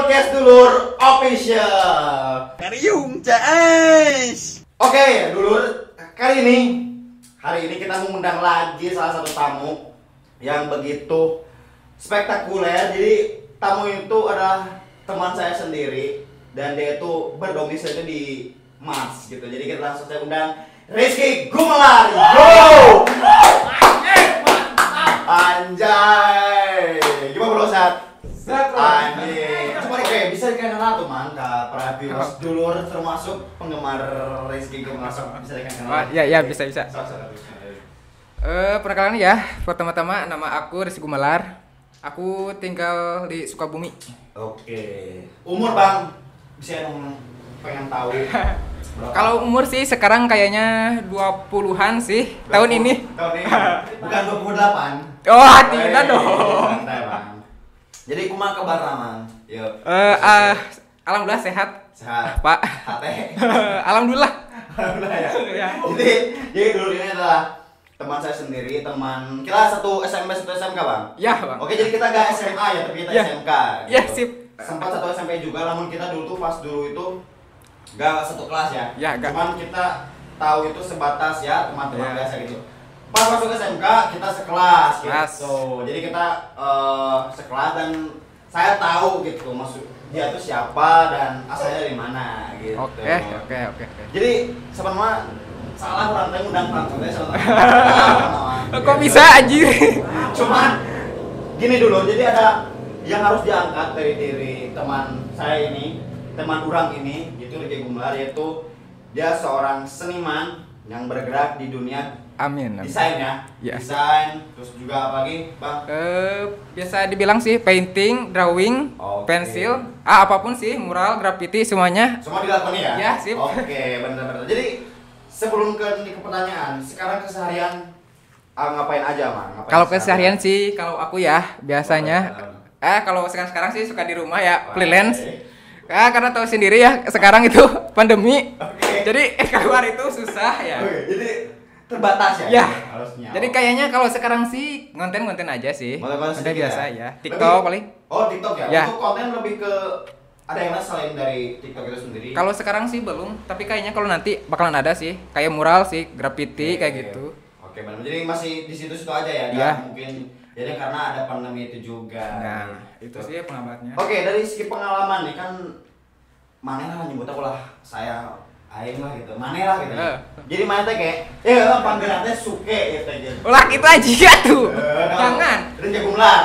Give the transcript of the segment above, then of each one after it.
podcast Dulur Official. Kariung Cs. Oke, Dulur, hari ini kita mengundang lagi salah satu tamu yang begitu spektakuler. Jadi tamu itu adalah teman saya sendiri dan dia itu berdomisili di Mars gitu. Jadi kita langsung saya undang Rizky Gumelar. Yo! Anjay. Gimana bro, Sat? Anjay. Coba oke, bisa dikenal tuh man ke para viewers Dulur termasuk penggemar Rizky Gumelar. Bisa dikenal. Ya bisa. Perkenalan ya. Pertama-tama nama aku Rizky Gumelar. Aku tinggal di Sukabumi. Oke. Umur Bang? Bisa dong pengen tahu. Kalau umur sih sekarang kayaknya 20-an sih. Tahun ini. Tahun ini. Bukan 28. Oh, tidak dong. Santai, Bang. Jadi kumaha kabar Mang? Yuk. Alhamdulillah sehat. Sehat. Pak. Hate. Alhamdulillah. Alhamdulillah ya. Ya. Jadi dulu ini adalah teman saya sendiri, teman kita satu SMP satu SMK Bang. Ya, Bang. Oke, jadi kita gak SMA ya, tapi kita Ya. SMK. Ya, gitu. sip. Sempat satu SMP juga, namun kita dulu tuh pas dulu itu gak satu kelas ya. Ya, gak. Cuman kita tahu itu sebatas ya teman-teman Ya. biasa gitu. Pas masuk SMK kita sekelas Kelas. gitu. Jadi kita sekelas dan saya tahu gitu maksud dia itu siapa dan asalnya dari mana gitu. Oke. Jadi sebenarnya salah orang teh undang pantun salah. Kok bisa anjir? Cuman gini dulu, jadi ada yang harus diangkat dari diri teman saya ini, teman orang ini, gitu Rizky Gumelar, yaitu dia seorang seniman yang bergerak di dunia Amin. desain ya. Yes. Desain, terus juga apa lagi, Bang? Biasa dibilang sih painting, drawing, Oke. pensil, apapun sih, mural, graffiti semuanya. Semua dilakoni ya? Ya, sip. Oke, benar-benar. Jadi sebelum ke pertanyaan, sekarang keseharian ngapain aja, Mang? Ngapain Kalau keseharian sih, kalau aku ya biasanya kalau sekarang sih suka di rumah ya, freelance. Karena tahu sendiri ya, sekarang itu pandemi. Oke. Jadi keluar itu susah ya. Oke, jadi terbatas ya? Ya. Harusnya. Jadi kayaknya kalau sekarang sih konten aja sih. Konten Konten biasa ya? ya. TikTok paling. Oh, TikTok ya? Ya. Untuk konten lebih ke ada yang lain selain dari TikTok itu sendiri? Kalau sekarang sih belum, tapi kayaknya kalau nanti bakalan ada sih, kayak mural sih, graffiti Oke. kayak gitu. Oke, benar. Jadi masih di situ-situ aja ya? Iya. Nggak mungkin jadi karena ada pandemi itu juga. Nah, itu sih pengabatnya. Oke, dari segi pengalaman nih kan mana lah nyebutnya ulah saya aing lah gitu. Mana lah gitu. Jadi mana teh kayak panggilan teh suke gitu aja. Ulah gitu aja ya tuh. Jangan. Rizky Gumelar.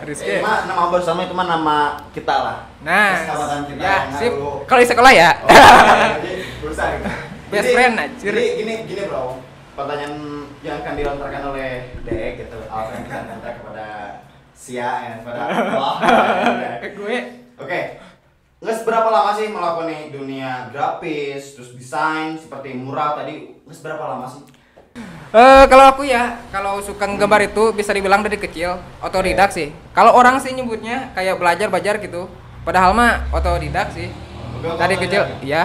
Rizky. Nama bersama itu mah nama kita lah. Nah, Sahabatan kita ya yang sip. dulu. Kalau di sekolah ya. Oh, jadi berusaha gitu. Best friend, anjir. Jadi gini bro, pertanyaan yang akan dilontarkan oleh Dek gitu, apa yang bisa dilontarkan kepada Sia ya, kepada Allah. Gue Oke, nggak seberapa lama sih melakoni dunia grafis, terus desain seperti mural tadi, nggak seberapa lama sih? kalau aku ya, kalau suka gambar itu bisa dibilang dari kecil, otodidak sih. Kalau orang sih nyebutnya kayak belajar gitu. Padahal mah otodidak sih. Oke, Dari kecil, otodidak. ya.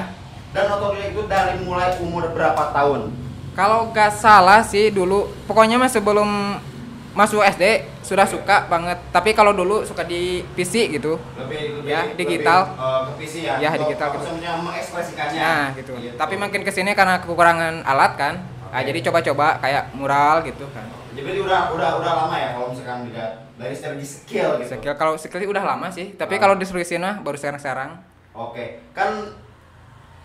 Dan otodidak itu dari mulai umur berapa tahun? Kalau gak salah sih dulu, pokoknya mah sebelum masuk SD sudah suka banget. Tapi kalau dulu suka di PC gitu. Lebih Ya, digital. ke PC ya? Ya, Untuk digital gitu. maksudnya mengekspresikannya. Nah, gitu. Tapi makin kesini karena kekurangan alat kan. Nah, Oke. jadi coba-coba kayak mural gitu kan. Jadi udah lama ya kalau misalkan dilihat dari segi skill gitu. Skill kalau skill udah lama sih, tapi kalau disuruhin mah baru sekarang. Oke, kan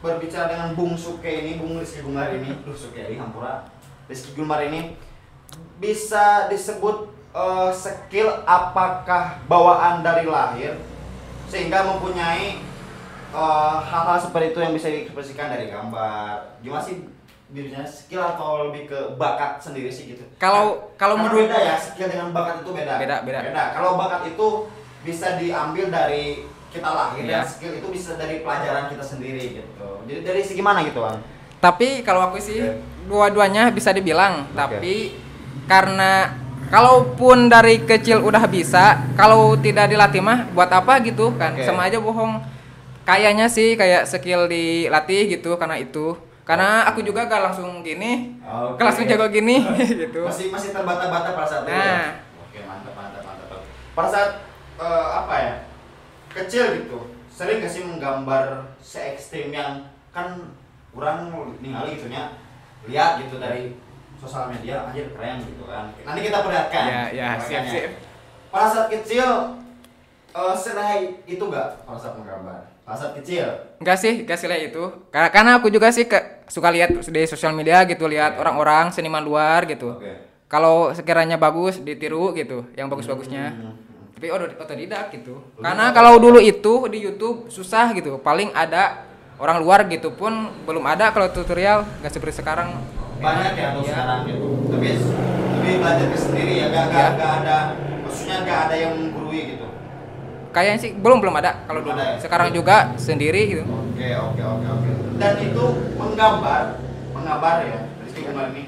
berbicara dengan Bung Suke ini, Bung Rizky Gumelar ini, Suke ini Hampura, Rizky Gumelar ini bisa disebut skill apakah bawaan dari lahir sehingga mempunyai hal-hal seperti itu yang bisa diekspresikan dari gambar. Gimana sih dirinya skill atau lebih ke bakat sendiri sih gitu? Kalau Karena menurut beda ya, skill dengan bakat itu beda. Beda. Kalau bakat itu bisa diambil dari kita lahir Iya. dan skill itu bisa dari pelajaran kita sendiri gitu. Jadi dari segi mana gitu, Bang? Tapi kalau aku sih Oke. dua-duanya bisa dibilang, Oke. tapi karena kalaupun dari kecil udah bisa, kalau tidak dilatih mah buat apa gitu kan? Oke. Sama aja bohong. Kayaknya sih kayak skill dilatih gitu karena itu. Karena aku juga gak langsung gini, Oke. gak langsung jago gini gitu. Masih terbata-bata pada saat itu. Nah. Ya? Oke, mantap. Pada saat apa ya? Kecil gitu. sering gak sih menggambar se ekstrim yang kan kurang ningali gitu nya, lihat gitu dari sosial media anjir keren gitu kan. Nanti kita perlihatkan. Ya, siap. Pada saat kecil senai itu gak pada saat menggambar? Pada saat kecil? Enggak sih lihat itu. Karena aku juga sih suka lihat di sosial media gitu, lihat orang-orang seniman luar gitu. Kalau sekiranya bagus ditiru gitu, yang bagus-bagusnya. Tapi otodidak gitu. Karena kalau dulu itu di YouTube susah gitu. Paling ada orang luar gitu pun belum ada kalau tutorial, nggak seperti sekarang. Banyak ya untuk sekarang gitu. Tapi lebih belajar ke sendiri ya, gak ada, maksudnya gak ada yang menggurui gitu. Kayaknya sih belum ada kalau dulu. Ada ya? Sekarang juga sendiri gitu. Oke. Dan itu menggambar ya, Rizky Gumlar ini.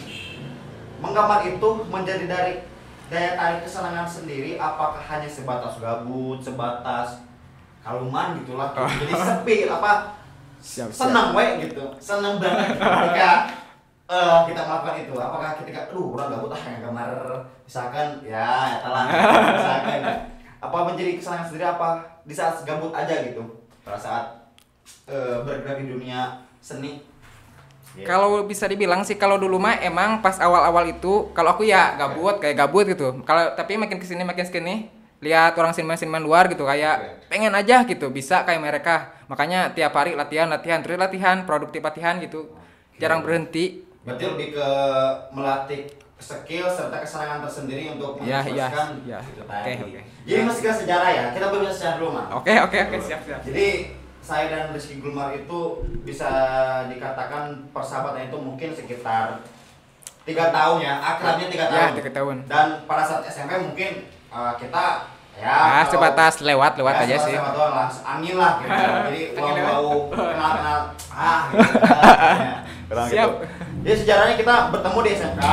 Menggambar itu menjadi dari daya tarik kesenangan sendiri, apakah hanya sebatas gabut, sebatas kaluman gitulah. Jadi sepi apa? Senang gitu. Senang banget ketika kita melakukan itu. Apakah ketika orang gabut gambar misalkan ya telah misalkan apa menjadi kesenangan sendiri apa di saat gabut aja gitu pada saat bergerak di dunia seni. Kalau bisa dibilang sih kalau dulu mah emang pas awal-awal itu kalau aku ya kayak gabut gitu. Kalau tapi makin kesini lihat orang seniman luar gitu kayak pengen aja gitu bisa kayak mereka. Makanya tiap hari latihan produktif latihan gitu. Jarang berhenti. Berarti lebih ke melatih skill serta kesenangan tersendiri untuk mengekspresikan gitu tadi. Oke. Jadi masih ke sejarah ya. Kita berbicara sejarah dulu, Mas. Oke, siap. Jadi saya dan Rizky Gumlar itu bisa dikatakan persahabatan itu mungkin sekitar 3 tahun ya, akrabnya 3 tahun. Ya, 3 tahun. Dan pada saat SMP mungkin kita ya sebatas lewat ya, aja sih. Lewat doang lah, angin lah gitu. Jadi bau kenal gitu. Ya. Siap. Gitu. Jadi sejarahnya kita bertemu di SMK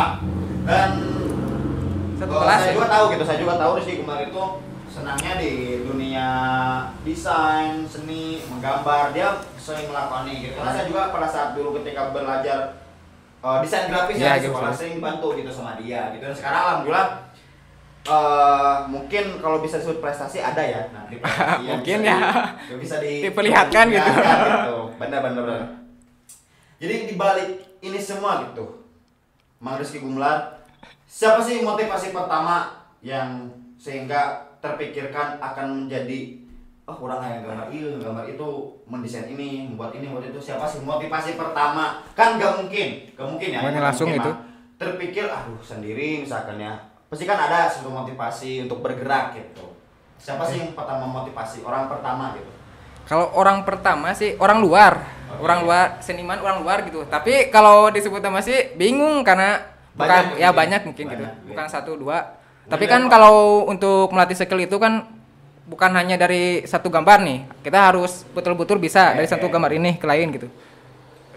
dan Satu kelas saya ya? juga tahu Rizky Gumlar itu senangnya di dunia desain, seni, menggambar, dia sering melakukan ini gitu. Karena saya juga pada saat dulu ketika belajar desain grafis ya di sekolah sering bantu gitu sama dia gitu. Dan sekarang alhamdulillah mungkin kalau bisa disebut prestasi ada ya nanti prestasi mungkin bisa diperlihatkan gitu. Benar. Jadi dibalik ini semua gitu, Mang Rizky Gumlar, siapa sih motivasi pertama yang sehingga terpikirkan akan menjadi orang yang gambar itu, mendesain ini, membuat itu, siapa sih motivasi pertama? Kan gak mungkin ya. Langsung itu. Terpikir sendiri misalkan ya. Pasti kan ada suatu motivasi untuk bergerak gitu. Siapa sih yang pertama motivasi? Orang pertama gitu. Kalau orang pertama sih orang luar. Orang luar, seniman orang luar gitu. Tapi kalau disebut nama sih bingung karena banyak mungkin gitu. Bukan 1, 2. Tapi kan kalau untuk melatih skill itu kan bukan hanya dari satu gambar nih. Kita harus betul-betul bisa dari satu gambar ini ke lain gitu.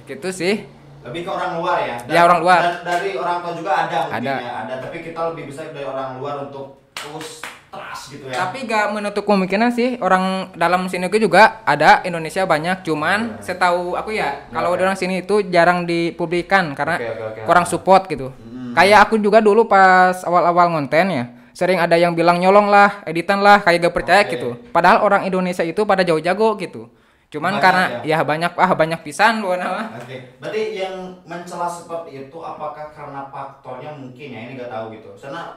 Gitu sih. Lebih ke orang luar ya. Ya orang luar. Dan dari orang tua juga ada mungkin ya. Ada, tapi kita lebih bisa dari orang luar untuk terus gitu ya. Tapi gak menutup kemungkinan sih orang dalam sini juga ada, Indonesia banyak, cuman setahu aku ya kalau orang sini itu jarang dipublikkan karena kurang support gitu. Kayak aku juga dulu pas awal-awal ngonten ya, sering ada yang bilang nyolong lah, editan lah, kayak gak percaya gitu. Padahal orang Indonesia itu pada jauh jago gitu. Cuman karena ya banyak pisan loh nama. Berarti yang mencela seperti itu apakah karena faktornya mungkin ya, ini gak tahu gitu. Karena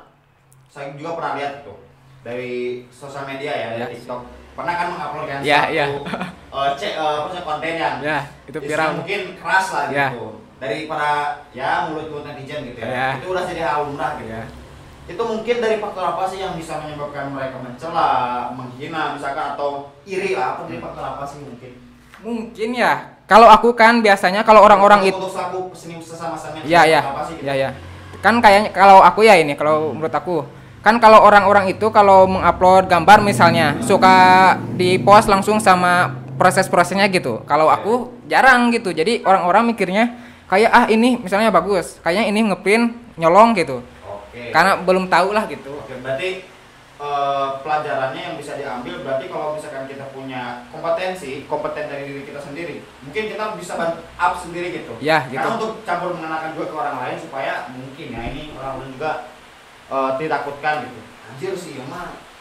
saya juga pernah lihat tuh dari sosial media ya, dari TikTok. Pernah kan mengupload kan satu konten yang itu viral. Mungkin keras lah gitu. Dari para mulut netizen gitu ya. Itu udah jadi hal lumrah gitu. Itu mungkin dari faktor apa sih yang bisa menyebabkan mereka mencela, menghina misalkan atau iri lah, apa dari faktor apa sih mungkin? Mungkin ya. Kalau aku kan biasanya kalau orang-orang itu untuk selaku seni sesama seniman apa sih gitu? Kan kayaknya kalau aku ya ini kalau menurut aku kan kalau orang-orang itu kalau mengupload gambar misalnya suka di-post langsung sama proses-prosesnya gitu. Kalau aku jarang gitu. Jadi orang-orang mikirnya kayak ini misalnya bagus, kayaknya ini ngeprint nyolong gitu. Karena belum tahu lah gitu. Berarti pelajarannya yang bisa diambil berarti kalau misalkan kita punya kompeten dari diri kita sendiri, mungkin kita bisa up sendiri gitu. Ya, gitu. Karena untuk campur mengenakan juga ke orang lain supaya mungkin ya ini orang lain juga ditakutkan gitu. Anjir sih,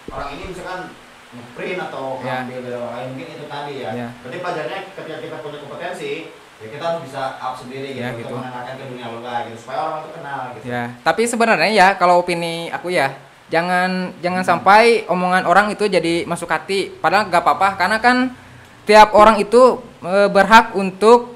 orang ini misalkan ngeprint atau ngambil dari orang lain, mungkin itu tadi ya. Berarti pelajarnya ketika kita punya kompetensi, ya kita harus bisa up sendiri gitu, gitu. Mengenalkan ke dunia luar gitu, supaya orang itu kenal gitu. Ya, tapi sebenarnya ya kalau opini aku ya, jangan sampai omongan orang itu jadi masuk hati. Padahal gak apa-apa, karena kan tiap orang itu berhak untuk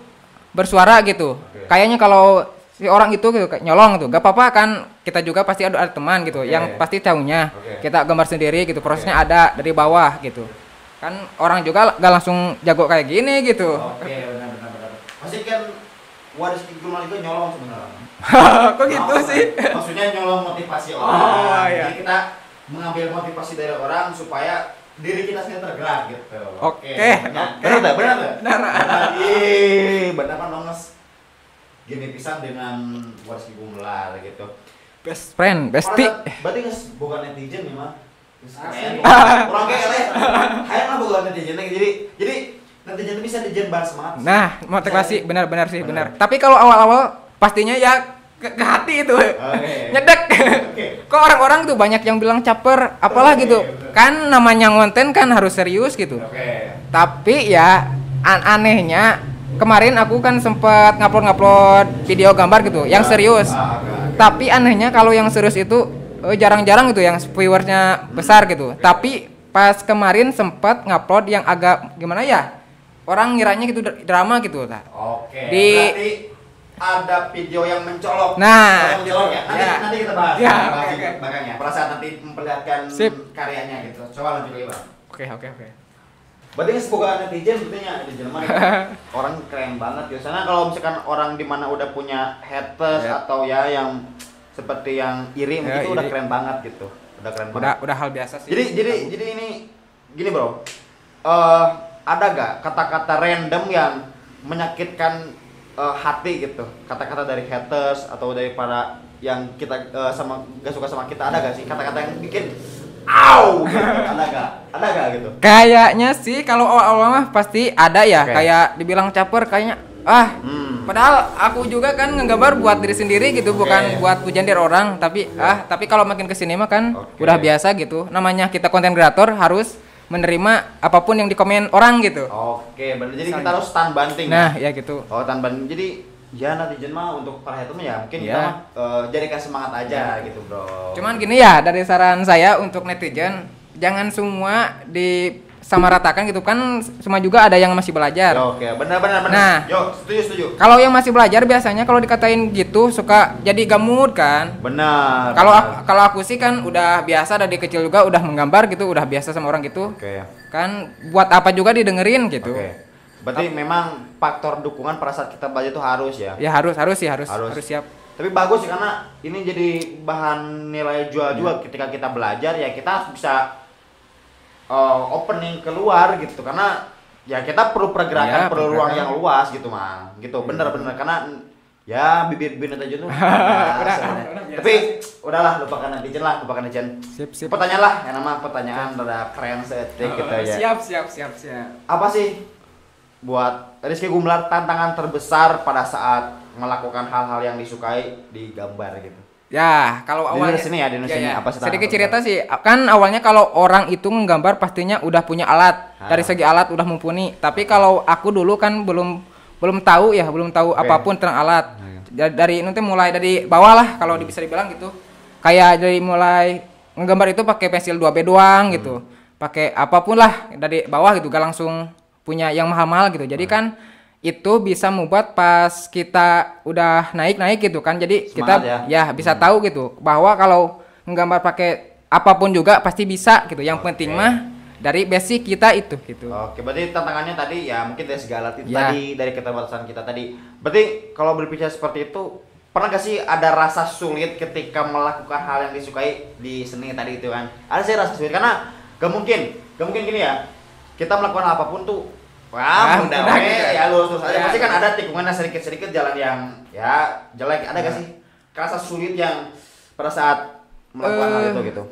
bersuara gitu. Kayaknya kalau si orang itu gitu nyolong gitu, gak apa-apa kan, kita juga pasti ada teman gitu yang pasti tahunya. Kita gambar sendiri gitu, prosesnya ada dari bawah gitu. Kan orang juga gak langsung jago kayak gini gitu. Benar. Pasti kan Waris Gumal itu nyolong sebenarnya. Kok gitu sih? Maksudnya nyolong motivasi orang. Jadi kita mengambil motivasi dari orang supaya diri kita sendiri tergerak gitu. Benar. Benar kan nonges. Gini pisan dengan Waris Gumal gitu. Best friend, bestie. Berarti bukan netizen nih mah. Orang kayak hayang bukan netizen. Jadi netizen bisa dijen bahas semangat. Nah, motivasi benar sih, benar. Tapi kalau awal-awal pastinya ya ke hati itu. Nyedek. Kok orang-orang tuh banyak yang bilang caper, apalah gitu. Kan namanya ngonten kan harus serius gitu. Tapi ya anehnya kemarin aku kan sempat ngupload video gambar gitu yang serius. Tapi anehnya kalau yang serius itu jarang-jarang gitu yang viewersnya besar gitu. Tapi pas kemarin sempat ngupload yang agak gimana ya? Orang ngiranya gitu drama gitu lah. Berarti ada video yang mencolok. Nah, mencolok ya. Nanti kita bahas. Belakangnya. Perasaan nanti memperlihatkan karyanya gitu. Coba lanjut lagi, Bang. Oke. Berarti semoga netizen betulnya di Jerman orang keren banget ya. Karena kalau misalkan orang di mana udah punya haters atau ya yang seperti yang iri itu udah keren banget gitu. Udah keren banget. Udah hal biasa sih. Jadi ini gini, Bro. Ada gak kata-kata random yang menyakitkan hati gitu? Kata-kata dari haters atau dari para yang kita gak suka sama kita, ada gak sih kata-kata yang bikin gitu. Ada gak gitu? Kayaknya sih kalau awal-awal mah pasti ada ya. Kayak dibilang caper kayaknya padahal aku juga kan ngegambar buat diri sendiri gitu, bukan buat pujian dari orang. Tapi kalau makin kesini mah kan udah biasa gitu. Namanya kita konten kreator harus menerima apapun yang dikomen orang gitu. Berarti jadi kita harus stand banting. Nah, ya gitu. Stand banting. Jadi ya netizen mah untuk para hater ya mungkin kita mah jadikan semangat aja gitu, Bro. Cuman gini ya, dari saran saya untuk netizen, jangan semua disamaratakan gitu kan, semua juga ada yang masih belajar. Benar. Nah, setuju. Kalau yang masih belajar biasanya kalau dikatain gitu suka jadi gamut kan. Benar. Kalau aku sih kan udah biasa dari kecil juga udah menggambar gitu, udah biasa sama orang gitu. Kan buat apa juga didengerin gitu. Berarti memang faktor dukungan pada saat kita belajar itu harus ya. Ya harus siap. Tapi bagus sih karena ini jadi bahan nilai jual juga ketika kita belajar ya, kita harus bisa opening keluar gitu, karena ya kita perlu pergerakan, perlu ruang yang luas gitu, Mang. Gitu. Bener karena ya bibir netizen tuh. Tapi udahlah, lupakan netizen. Sip. Pertanyaan lah, yang nama pertanyaan rada keren setik gitu ya. Siap. Apa sih buat Rizky Gumelar tantangan terbesar pada saat melakukan hal-hal yang disukai di gambar gitu? Ya, kalau awalnya di sini apa sih? Sedikit cerita sih, kan awalnya kalau orang itu menggambar pastinya udah punya alat. Dari segi alat udah mumpuni. Tapi kalau aku dulu kan belum tahu apapun tentang alat. Dari nanti mulai dari bawah lah kalau bisa dibilang gitu. Kayak dari mulai menggambar itu pakai pensil 2B doang gitu. Pakai apapun lah dari bawah gitu, gak langsung punya yang mahal-mahal gitu. Jadi kan itu bisa membuat pas kita udah naik gitu kan. Jadi semangat kita ya bisa tahu gitu bahwa kalau menggambar pakai apapun juga pasti bisa gitu. Yang penting mah dari basic kita itu gitu. Berarti tantangannya tadi ya mungkin dari segala itu tadi, dari keterbatasan kita tadi. Berarti kalau berbicara seperti itu, pernah gak sih ada rasa sulit ketika melakukan hal yang disukai di seni tadi itu kan? Ada sih rasa sulit karena gak mungkin gini ya. Kita melakukan apapun tuh mudah ya lurus aja. Pasti kan ada tikungannya sedikit jalan yang ya jelek. Ada gak sih rasa sulit yang pada saat melakukan hal itu gitu?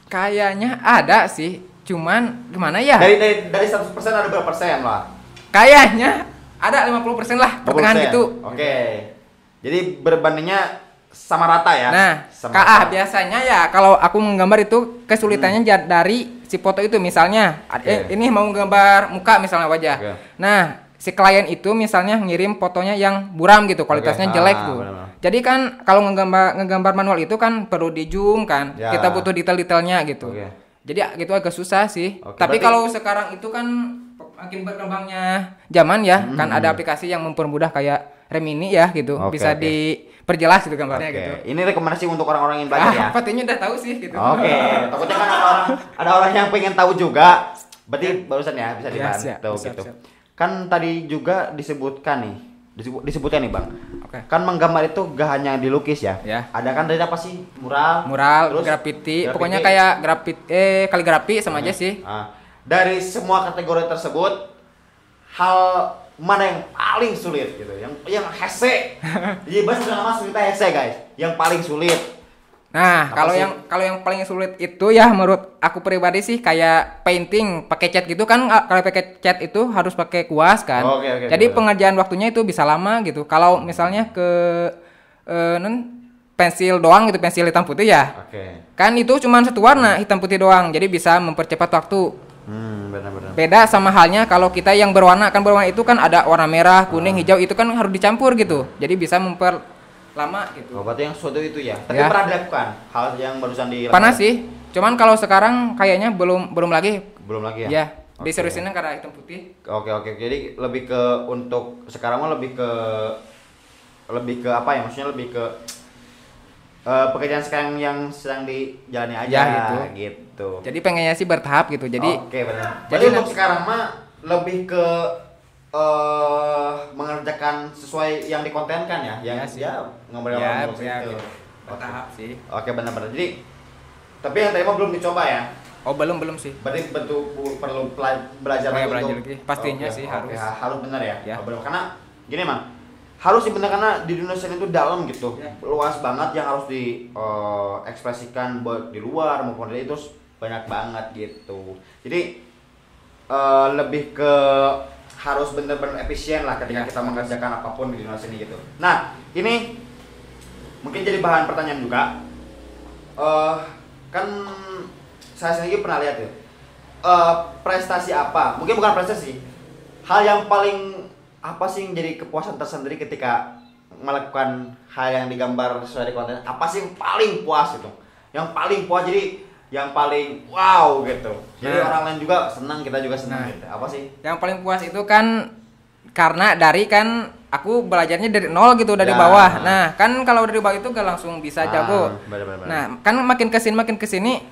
Kayaknya ada sih. Cuman gimana ya? Dari 100% ada berapa persen lah? Kayaknya ada 50% lah, pertengahan gitu. Jadi berbandingnya sama rata ya. Nah, biasanya ya kalau aku menggambar itu kesulitannya dari si foto itu misalnya ini mau gambar muka misalnya wajah. Nah, si klien itu misalnya ngirim fotonya yang buram gitu, kualitasnya jelek tuh. Benar. Jadi kan kalau ngegambar manual itu kan perlu di zoom kan. Kita butuh detail-detailnya gitu. Jadi gitu agak susah sih. Tapi kalau sekarang itu kan makin berkembangnya zaman ya, kan ada aplikasi yang mempermudah kayak Remini ya gitu. Bisa diperjelas gitu gambarnya gitu. Ini rekomendasi untuk orang-orang yang belajar ya. Patinya udah tahu sih gitu. Takutnya kan ada orang yang pengen tahu juga. Berarti barusan ya bisa dibantu gitu. Kan tadi juga disebutkan nih Bang. Kan menggambar itu gak hanya dilukis ya. Ada kan dari apa sih? Mural, terus graffiti. Pokoknya kayak kaligrafi sama aja sih. Dari semua kategori tersebut, hal mana yang paling sulit gitu? Yang hese. Jadi bahasa nama cerita hese guys. Yang paling sulit. Nah, kalau yang paling sulit itu ya menurut aku pribadi sih kayak painting pakai cat gitu kan. Kalau pakai cat itu harus pakai kuas kan. Jadi pengerjaan waktunya itu bisa lama gitu. Kalau misalnya ke pensil doang gitu, pensil hitam putih ya. Kan itu cuma satu warna hitam putih doang. Jadi bisa mempercepat waktu. Benar-benar. Beda sama halnya kalau kita yang berwarna itu kan ada warna merah, kuning, hijau itu kan harus dicampur gitu. Jadi bisa memperlama gitu. Berarti yang suatu itu ya. Tapi pernah dilakukan hal yang barusan dilakukan. Panas sih. Cuman kalau sekarang kayaknya belum lagi. Belum lagi ya. Ya. Diseriusinnya karena hitam putih. Oke. Jadi lebih ke untuk sekarang mah lebih ke apa ya? Maksudnya lebih ke pekerjaan sekarang yang sedang dijalani aja gitu. Jadi pengennya sih bertahap gitu. Jadi benar. Jadi untuk sekarang mah lebih ke mengerjakan sesuai yang dikontenkan ya, yang ngobrol-ngobrol gitu. Bertahap sih. Oke, benar-benar. Jadi tapi yang tadi mah belum dicoba ya. Belum sih. Berarti perlu belajar lagi. Pastinya sih harus. Harus benar ya. Karena gini mah. Harus benar karena di Indonesia itu dalam gitu, luas banget yang harus diekspresikan baik di luar maupun di itu banyak banget gitu. Jadi lebih ke harus benar-benar efisien lah ketika kita mengerjakan apapun di Indonesia ini gitu. Nah ini mungkin jadi bahan pertanyaan juga. Kan saya sendiri pernah lihat ya, prestasi apa? Mungkin bukan prestasi, hal yang paling apa sih yang jadi kepuasan tersendiri ketika melakukan hal yang digambar sesuai konten? Apa sih yang paling puas itu? Yang paling puas jadi yang paling wow gitu. Jadi orang lain juga senang, kita juga senang gitu. Apa sih? Yang paling puas itu kan karena dari kan aku belajarnya dari nol gitu, dari bawah. Nah, kan kalau dari bawah itu gak langsung bisa jago. Bener. Nah, kan makin kesini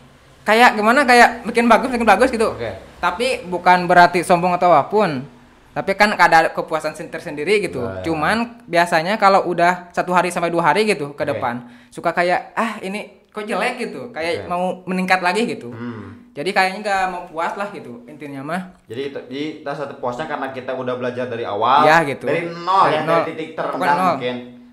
kayak gimana, kayak makin bagus gitu. Tapi bukan berarti sombong atau apapun. Tapi kan ada kepuasan tersendiri gitu. Cuman biasanya kalau udah 1 hari sampai 2 hari gitu ke depan, suka kayak ini kok jelek gitu, kayak mau meningkat lagi gitu. Jadi kayaknya nggak mau puas lah gitu intinya mah. Jadi rasa puasnya karena kita udah belajar dari awal, gitu. Dari nol, dari titik terendah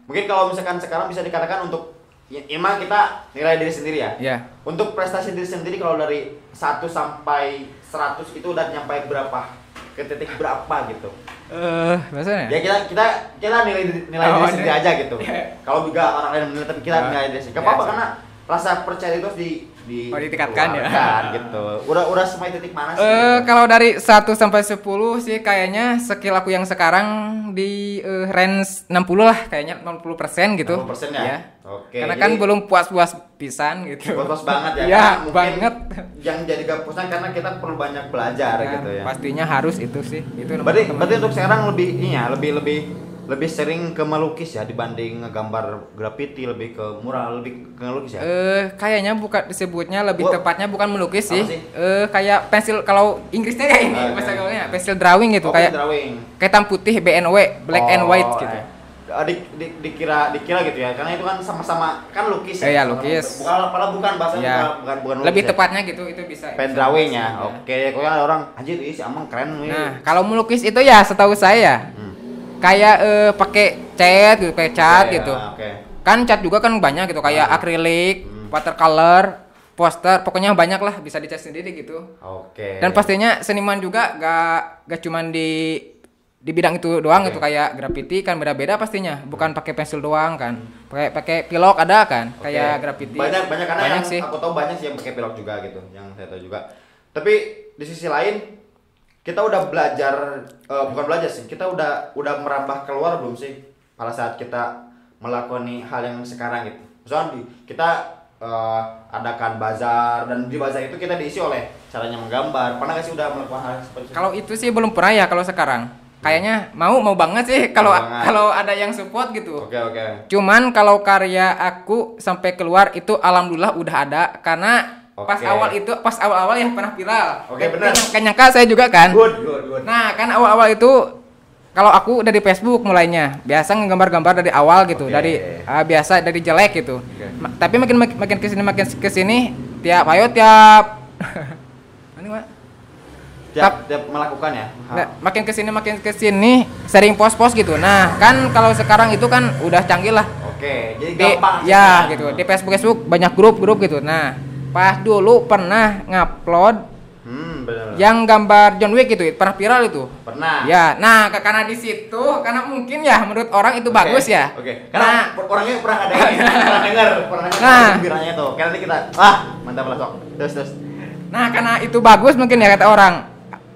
mungkin kalau misalkan sekarang bisa dikatakan untuk emang kita nilai diri sendiri ya. Untuk prestasi diri sendiri kalau dari 1 sampai 100 itu udah nyampe berapa? Ke titik berapa gitu? Maksudnya? Ya kita nilai diri sendiri aja gitu. Kalau juga orang lain menilai, tapi kita nilai diri sendiri. Gak apa-apa karena rasa percaya itu harus ditingkatkan ya. Gitu. Udah sampai titik mana sih? Kalau dari 1 sampai 10 sih kayaknya skill aku yang sekarang di range 60 lah, kayaknya 60% gitu. 60% ya. Oke. Karena kan belum puas-puas pisan gitu. Puas banget ya. Ya, banget. Yang jadi gak puasan karena kita perlu banyak belajar gitu ya. Pastinya harus itu sih. Itu berarti untuk sekarang lebih sering ke melukis ya dibanding ngegambar graffiti, lebih ke mural, lebih ke ngelukis ya? Kayaknya bukan disebutnya, lebih tepatnya bukan melukis sih. Kayak pensil, kalau Inggrisnya ya ini bahasa gaulnya pensil drawing gitu, kayak hitam putih, BNW, black and white gitu. Dikira gitu ya, karena itu kan sama-sama kan lukis ya. Lukis. Bukan bahasanya bukan lukis. Lebih tepatnya gitu, itu bisa. Pen drawing ya. Oke, kok ada orang anjir si Amang keren nih. Nah, kalau melukis itu ya setahu saya kayak pakai cat gitu, gitu. Kan cat juga kan banyak gitu, kayak akrilik, watercolor, poster, pokoknya banyak lah, bisa dicat sendiri gitu. Dan pastinya seniman juga gak cuman di bidang itu doang gitu, kayak graffiti kan beda-beda pastinya, bukan pakai pensil doang kan. Pakai pilok ada kan, kayak graffiti. Banyak karena banyak yang sih. Aku tahu banyak sih yang pakai pilok juga gitu, yang saya tahu juga. Tapi di sisi lain kita udah belajar, bukan belajar sih, kita udah merambah keluar belum sih pada saat kita melakukan hal yang sekarang gitu. Misalnya kita adakan bazar, dan di bazar itu kita diisi oleh caranya menggambar. Pernah nggak sih udah melakukan hal seperti itu? Kalau itu sih belum pernah ya. Kalau sekarang kayaknya mau banget sih kalau ada yang support gitu. Oke. Cuman kalau karya aku sampai keluar itu alhamdulillah udah ada, karena pas awal-awal ya pernah viral. Oke, benar. Kan nyangka saya juga kan. Good. Nah, kan awal-awal itu kalau aku dari Facebook mulainya, biasa ngegambar-gambar dari awal gitu, biasa dari jelek gitu. Tapi makin kesini tiap tiap melakukan ya. Makin kesini sering post gitu. Nah, kan kalau sekarang itu kan udah canggih lah. Oke, jadi gampang ya gitu. Di Facebook banyak grup gitu. Nah, pas dulu pernah ngupload bener. yang gambar John Wick gitu, pernah viral itu. Pernah. Ya, nah karena di situ, karena mungkin ya menurut orang itu bagus ya. Karena orangnya pernah ada yang pernah dengar viralnya itu. Karena kita, mantap lah sok. Terus. Nah, karena itu bagus mungkin ya kata orang.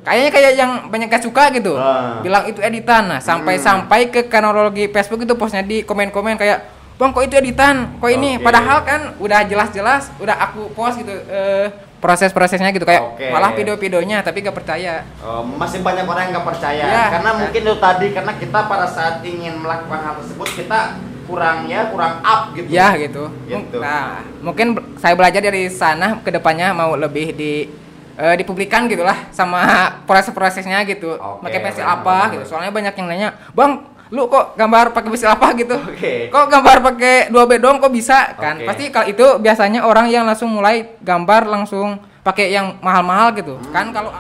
Kayaknya kayak yang banyak gak suka gitu. Bilang itu editan. Nah, sampai ke kronologi Facebook itu postnya di komen-komen kayak, "Bang, kok itu editan? Kok ini?" Padahal kan udah jelas-jelas udah aku post gitu proses-prosesnya gitu kayak malah video-videonya tapi gak percaya. Masih banyak orang yang gak percaya karena mungkin itu tadi karena kita pada saat ingin melakukan hal tersebut kita kurang up gitu. Ya gitu. Nah, mungkin saya belajar dari sana ke depannya mau lebih dipublikan gitulah sama proses-prosesnya gitu. Pakai pensil apa gitu. Soalnya banyak yang nanya, "Bang, lu kok gambar pakai pensil apa gitu? Kok gambar pakai 2B doang kok bisa?" Kan pasti kalau itu biasanya orang yang langsung mulai gambar langsung pakai yang mahal-mahal gitu. Kan kalau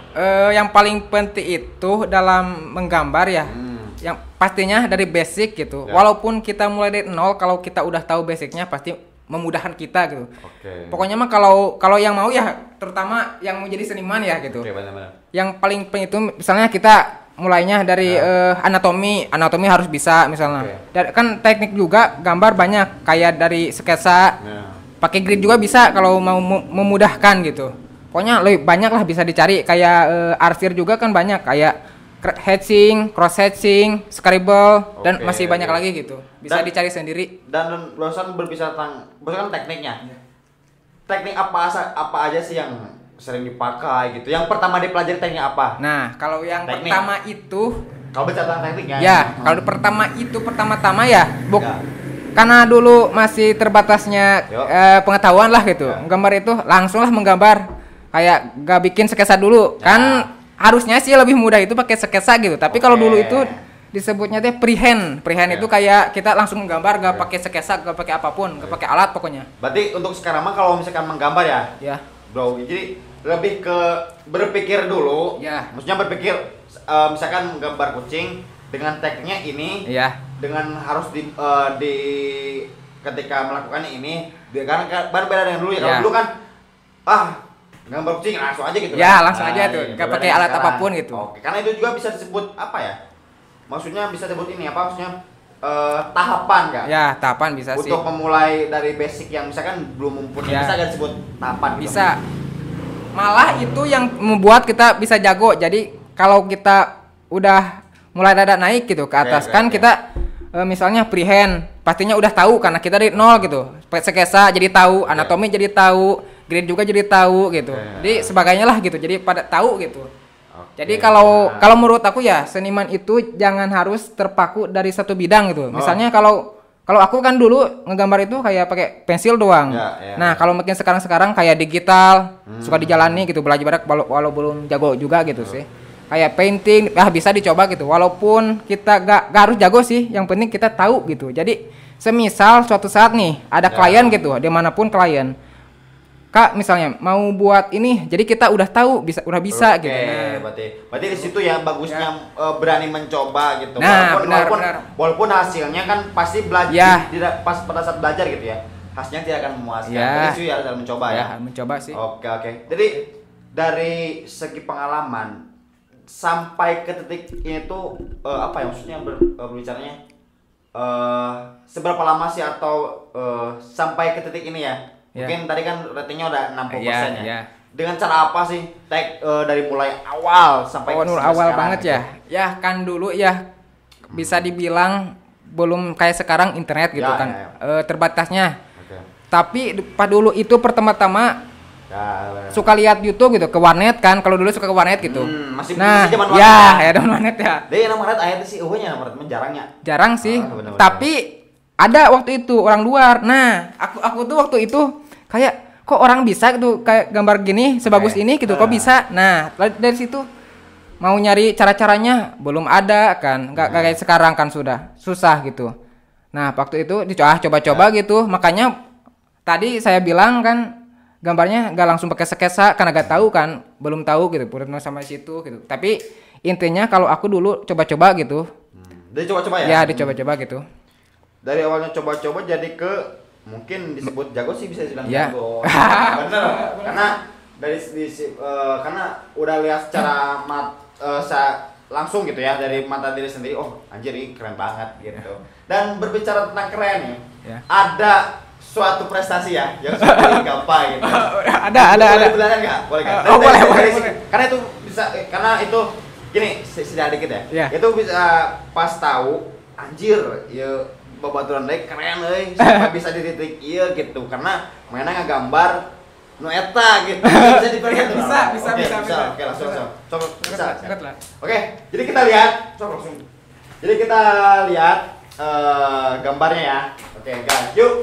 yang paling penting itu dalam menggambar ya yang pastinya dari basic gitu. Walaupun kita mulai dari nol, kalau kita udah tahu basicnya pasti memudahkan kita gitu. Pokoknya mah kalau yang mau ya terutama yang mau jadi seniman ya gitu. Benar-benar. Yang paling penting itu misalnya kita mulainya dari anatomi harus bisa misalnya. Kan teknik juga gambar banyak kayak dari sketsa. Pakai grid juga bisa kalau mau memudahkan gitu. Pokoknya lebih banyak lah bisa dicari kayak arsir juga kan banyak kayak hatching, cross hatching, scribble dan masih banyak lagi gitu. Bisa dicari sendiri. Dan barusan berbicara tentang tekniknya. Teknik apa aja sih yang sering dipakai gitu? Yang pertama dipelajari teknik apa? Nah, kalau yang pertama itu kalau bicara tentang tekniknya kalau pertama-tama ya karena dulu masih terbatasnya pengetahuan lah gitu. Gambar itu langsung lah menggambar kayak gak bikin sketsa dulu. Kan harusnya sih lebih mudah itu pakai sketsa gitu. Tapi kalau dulu itu disebutnya teh freehand. Freehand itu kayak kita langsung menggambar gak pakai sketsa, gak pakai apapun, gak pakai alat pokoknya. Berarti untuk sekarang mah kalau misalkan menggambar ya. Bro, jadi lebih ke berpikir dulu. Maksudnya berpikir misalkan gambar kucing dengan tekniknya ini. Dengan harus di ketika melakukannya ini karena beda dengan dulu ya. Kalau dulu kan gambar kucing langsung aja gitu. Langsung aja tuh, gak pakai alat apapun gitu. Karena itu juga bisa disebut apa ya? Maksudnya bisa disebut ini apa? Maksudnya tahapan kan? Tahapan bisa untuk sih. Untuk memulai dari basic yang misalkan belum mumpuni bisa gak disebut tahapan? Bisa. Malah itu yang membuat kita bisa jago. Jadi kalau kita udah mulai rada naik gitu ke atas kita misalnya freehand pastinya udah tahu karena kita dari nol gitu. Sketsa jadi tahu, anatomi jadi tahu. Grade juga jadi tahu gitu. Jadi sebagainya lah gitu. Jadi pada tahu gitu. Jadi kalau menurut aku ya seniman itu jangan harus terpaku dari satu bidang gitu. Misalnya kalau aku kan dulu ngegambar itu kayak pakai pensil doang. Nah, kalau makin sekarang kayak digital, suka dijalani gitu, belajar walau belum jago juga gitu sih. Kayak painting bisa dicoba gitu. Walaupun kita gak harus jago sih, yang penting kita tahu gitu. Jadi semisal suatu saat nih ada klien gitu, dimanapun klien. Kak misalnya mau buat ini, jadi kita udah tahu udah bisa gitu. Berarti di situ ya bagusnya berani mencoba gitu. Nah, walaupun hasilnya kan pasti belajar pas pada saat belajar gitu ya. Hasilnya tidak akan memuaskan. Jadi itu ya dalam mencoba ya. Mencoba sih. Oke. Jadi dari segi pengalaman sampai ke titik ini tuh apa ya maksudnya berbicaranya seberapa lama sih atau sampai ke titik ini ya? Mungkin tadi kan ratingnya udah 60% ya. dengan cara apa sih tag dari mulai awal sampai awal sekarang banget gitu? ya. Ya kan dulu ya bisa dibilang belum kayak sekarang internet gitu Ya, kan. ya. Terbatasnya. Oke. Tapi pas dulu itu pertama-tama Ya, suka lihat YouTube gitu ke warnet kan. Kalau dulu suka ke warnet gitu. masih Ya, zaman warnet ya zaman warnet ya. Dia yang warnet ayatnya sih uhnya warnet mah jarangnya. Jarang sih. Bener-bener. Tapi ada waktu itu orang luar. Nah, aku tuh waktu itu kayak kok orang bisa gitu kayak gambar gini sebagus ini gitu. Kok bisa? Nah, dari situ mau nyari cara-caranya belum ada kan. Nggak kayak sekarang kan sudah susah gitu. Nah, waktu itu coba-coba gitu. Makanya tadi saya bilang kan gambarnya nggak langsung pakai sketsa karena nggak tahu kan, belum tahu gitu, belum sama situ gitu. Tapi intinya kalau aku dulu coba-coba gitu. Dia coba-coba ya? Ya, dicoba-coba gitu. Dari awalnya coba-coba jadi ke mungkin disebut jago sih bisa dibilang Ya. jago. Bener. Karena karena udah lihat secara langsung gitu ya dari mata diri sendiri. Oh, anjir ini keren banget gitu. Dan berbicara tentang keren nih. Ya. Ada suatu prestasi ya yang sudah digapai gitu. Ada. Boleh bilang nggak? Boleh kan? Oh, boleh. Karena itu bisa karena itu gini sedikit dikit ya. Ya. Itu bisa pas tahu anjir ya babaturan deui keren euy sampai bisa di titik ieu gitu karena mainnya ngagambar nu eta gitu. Bisa diperlihat tuh. Bisa. Oke, langsung. Coba bisa. Ingat lah. Oke, jadi kita lihat. Coba langsung. Jadi kita lihat gambarnya ya. Oke, guys. Yuk.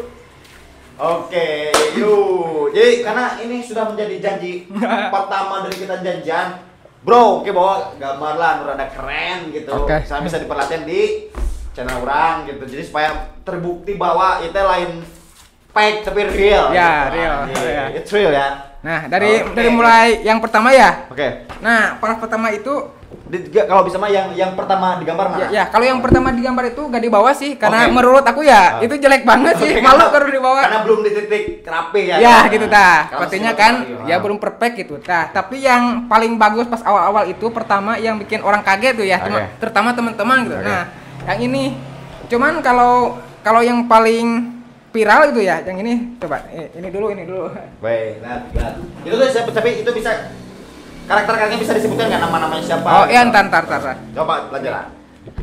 Oke, yuk. Jadi karena ini sudah menjadi janji pertama dari kita janjian, bro. Oke, bawa gambar lah, nu rada keren gitu. Oke. Bisa diperlihatkan di channel orang gitu. Jadi supaya terbukti bahwa itu lain fake tapi real. Ya, gitu. real. Iya, Ya. it's real ya. Nah, dari Oke. mulai yang pertama ya. Oke. Nah, pas pertama itu Kalau bisa mah yang pertama digambar mana? ya kalau yang pertama digambar itu gak dibawa sih karena Oke. menurut aku ya itu jelek banget sih. Oke, Malu karena- kalau dibawa. Karena belum di titik rapi ya. Ya gitu tah. Kalau Pastinya siapa kan tahu, ya belum perfect gitu. Tah, tapi yang paling bagus pas awal-awal itu pertama yang bikin orang kaget tuh ya, Oke. terutama teman-teman gitu. Oke. Nah, yang ini cuman kalau yang paling viral gitu ya, yang ini coba ini dulu. Baik, lihat. Itu tuh siapa tapi itu bisa karakter-karakternya bisa disebutkan nggak nama-namanya siapa? Oh, iya gitu. entar. Coba belajar.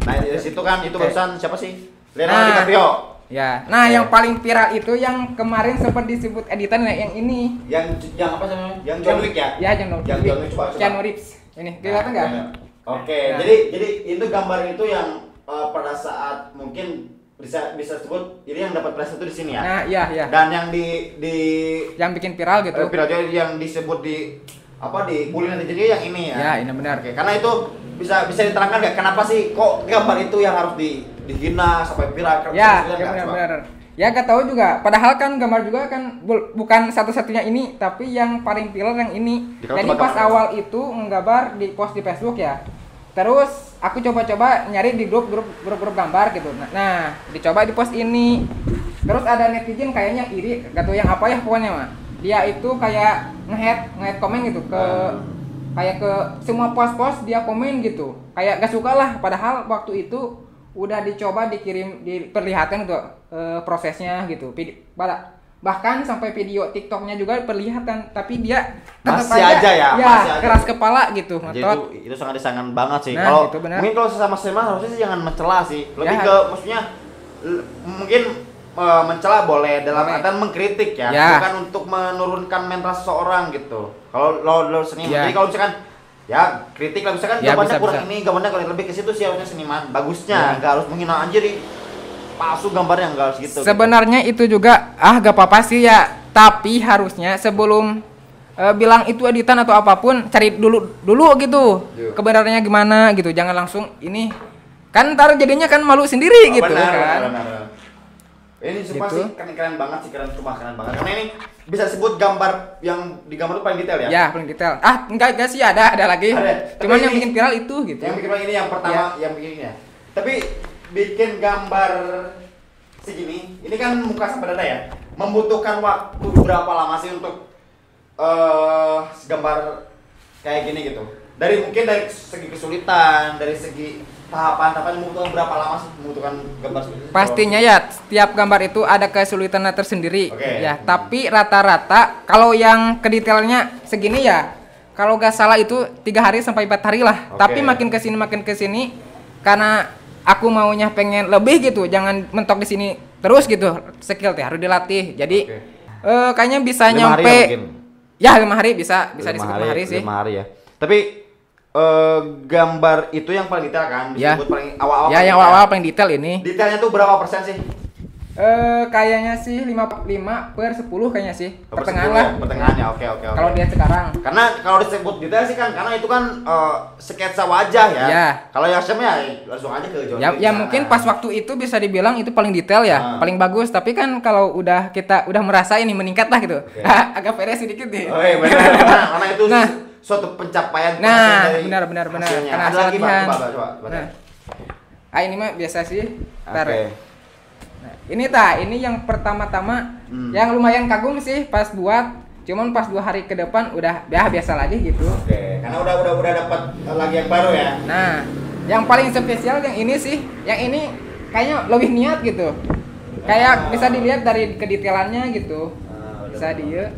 Nah, dari situ kan itu Oke. barusan siapa sih? Leonardo Nah. DiCaprio. Ya. Nah, Oke. yang paling viral itu yang kemarin sempat disebut editan ya, yang ini. Yang apa namanya? Yang John Wick ya? Ya, John Wick. Yang John Wick, coba. Keanu Reeves. Ini kelihatan nggak? Oke, Nah. jadi itu gambar itu yang pada saat mungkin bisa disebut ini yang dapat prize itu di sini ya. Nah, iya. Dan yang di Yang bikin viral gitu. video yang disebut di apa di bully netizen yang ini ya. Ya, ini benar. Oke, karena itu bisa diterangkan nggak kenapa sih kok gambar itu yang harus dihina sampai viral? Ya, Bisa nggak, coba? benar. Ya gak tahu juga. Padahal kan gambar juga kan bukan satu-satunya ini, tapi yang paling viral yang ini. Kalau Jadi coba pas gambar. awal itu menggambar di post di Facebook ya. Terus aku coba-coba nyari di grup gambar gitu. Nah, dicoba di post ini. Terus ada netizen kayaknya iri, gak tahu yang apa ya pokoknya mah. Dia itu kayak nge-head komen gitu ke kayak ke semua post-post dia komen gitu. Kayak gak suka lah, padahal waktu itu udah dicoba diperlihatkan gitu prosesnya gitu. Bahkan sampai video TikToknya juga diperlihatkan, tapi dia tetap Masih aja ya, masih aja. keras kepala gitu, Jadi ngotot. itu sangat disayangkan banget sih. Nah, Kalau itu benar. mungkin kalau sesama harusnya sih jangan mencela sih. Lebih Ya. ke maksudnya mungkin mencela boleh dalam Boleh. artian mengkritik ya, Ya. bukan untuk menurunkan mental seseorang gitu. Kalau lo seniman, Ya. jadi kalau misalkan ya kritik lah misalkan Ya, gambarnya bisa, kurang bisa. ini, gambarnya kalau lebih ke situ sih harusnya seniman. Bagusnya, Ya. nggak harus menghina anjir nih. Palsu gambarnya nggak harus gitu. Sebenarnya itu juga gak apa-apa sih ya, tapi harusnya sebelum bilang itu editan atau apapun cari dulu gitu. Iya. Kebenarannya gimana gitu. Jangan langsung ini kan ntar jadinya kan malu sendiri Oh, gitu benar, kan. benar. Ini sumpah Gitu. sih keren banget sih, keren banget. Karena ini bisa disebut gambar yang digambar itu paling detail ya. Ya, paling detail. Enggak sih ada lagi. Ada. Cuman Tapi yang ini- bikin viral itu gitu. Yang bikin ini yang pertama, yang bikin ini ya. Tapi bikin gambar segini, ini kan muka sampai dada ya. Membutuhkan waktu berapa lama sih untuk gambar kayak gini gitu? Mungkin dari segi kesulitan, dari segi tahapan membutuhkan berapa lama sih membutuhkan gambar seperti itu? Pastinya ya, setiap gambar itu ada kesulitannya tersendiri. Oke. Ya, tapi rata-rata kalau yang kedetailnya segini ya, kalau nggak salah itu 3 hari sampai 4 hari lah. Oke. Tapi makin kesini, karena aku maunya pengen lebih gitu, jangan mentok di sini terus gitu. Skill teh harus dilatih. Jadi kayaknya bisa 5 hari nyampe. ya mungkin? Ya 5 hari bisa disebut 5 hari sih. 5 hari ya. Tapi gambar itu yang paling detail kan? Ya. Disebut paling awal-awal. Ya yang awal-awal paling detail ini. Detailnya tuh berapa persen sih? Kayaknya sih 5/10 kayaknya sih. Pertengahan 10 lah. ya? Pertengahan ya, oke. Kalau dia sekarang. Karena kalau disebut detail sih kan, karena itu kan sketsa wajah ya. Ya. Kalau yang ya langsung aja ke John. Ya mungkin pas waktu itu bisa dibilang itu paling detail ya, paling bagus. Tapi kan kalau kita udah merasa ini meningkat lah gitu. Oke. Agak pede sedikit nih. Oh iya benar. Karena itu suatu pencapaian. Nah, dari benar. hasilnya. Karena Ada lagi latihan. coba. Nah, ini mah biasa sih. Ntar. Oke. Nah, ini yang pertama-tama yang lumayan kagum sih pas buat. Cuman pas 2 hari ke depan udah biasa lagi gitu. Oke, karena udah dapat lagi yang baru ya. Nah, yang paling spesial yang ini sih, yang ini kayaknya lebih niat gitu. Kayak bisa dilihat dari kedetailannya gitu. Bisa dia.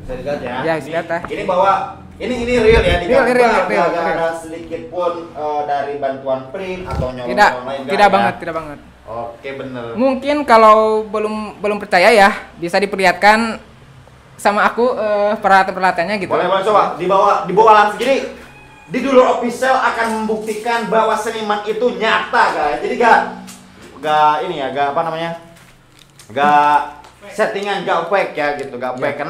Bisa dilihat ya. Ya, bisa dilihat, ah. Ini bahwa ini real ya, Real. Gak ada sedikit pun dari bantuan print atau nyolong lain. Tidak banget. Oke, bener. Mungkin kalau belum percaya ya, bisa diperlihatkan sama aku peralatan-peralatannya gitu. Boleh coba di bawah langsung gini. Di Dulur Official akan membuktikan bahwa seniman itu nyata, guys. Jadi gak ini ya, gak apa namanya? Gak settingan, gak fake ya gitu, gak fake.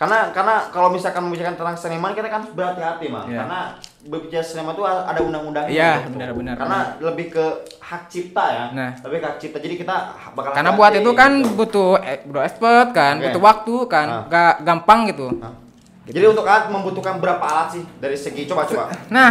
Karena kalau misalkan membicarakan tentang seniman, kita kan berhati-hati, Mang. Ya. Karena berbicara seniman itu ada undang-undangnya. Iya, gitu. benar. Karena lebih ke hak cipta ya. Nah. Lebih ke hak cipta. Jadi kita bakal Karena buat itu kan gitu. butuh expert kan, Oke. butuh waktu kan, gak gampang gitu. Jadi untuk alat membutuhkan berapa alat sih dari segi coba. Nah,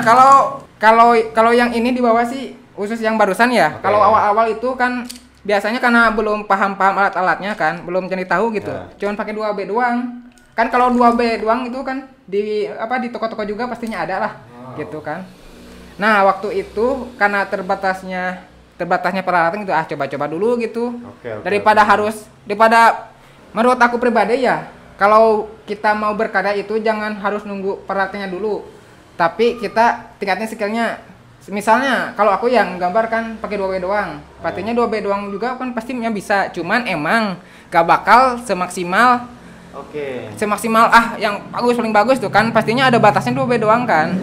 kalau yang ini di bawah sih khusus yang barusan ya. Oke. Kalau awal-awal itu kan biasanya karena belum paham alat-alatnya kan, belum jadi tahu gitu. Ya. Cuman pakai 2B doang. Kan kalau 2B doang itu kan di toko-toko juga pastinya ada lah. Gitu kan. Nah, waktu itu karena terbatasnya peralatan gitu, coba-coba dulu gitu. Daripada menurut aku pribadi ya, kalau kita mau berkarya itu jangan harus nunggu peralatannya dulu. Tapi kita tingkatin skillnya. Misalnya kalau aku yang gambar kan pakai 2B doang. Pastinya 2B doang juga kan pastinya bisa. Cuman emang gak bakal semaksimal yang paling bagus tuh kan pastinya ada batasnya 2B doang kan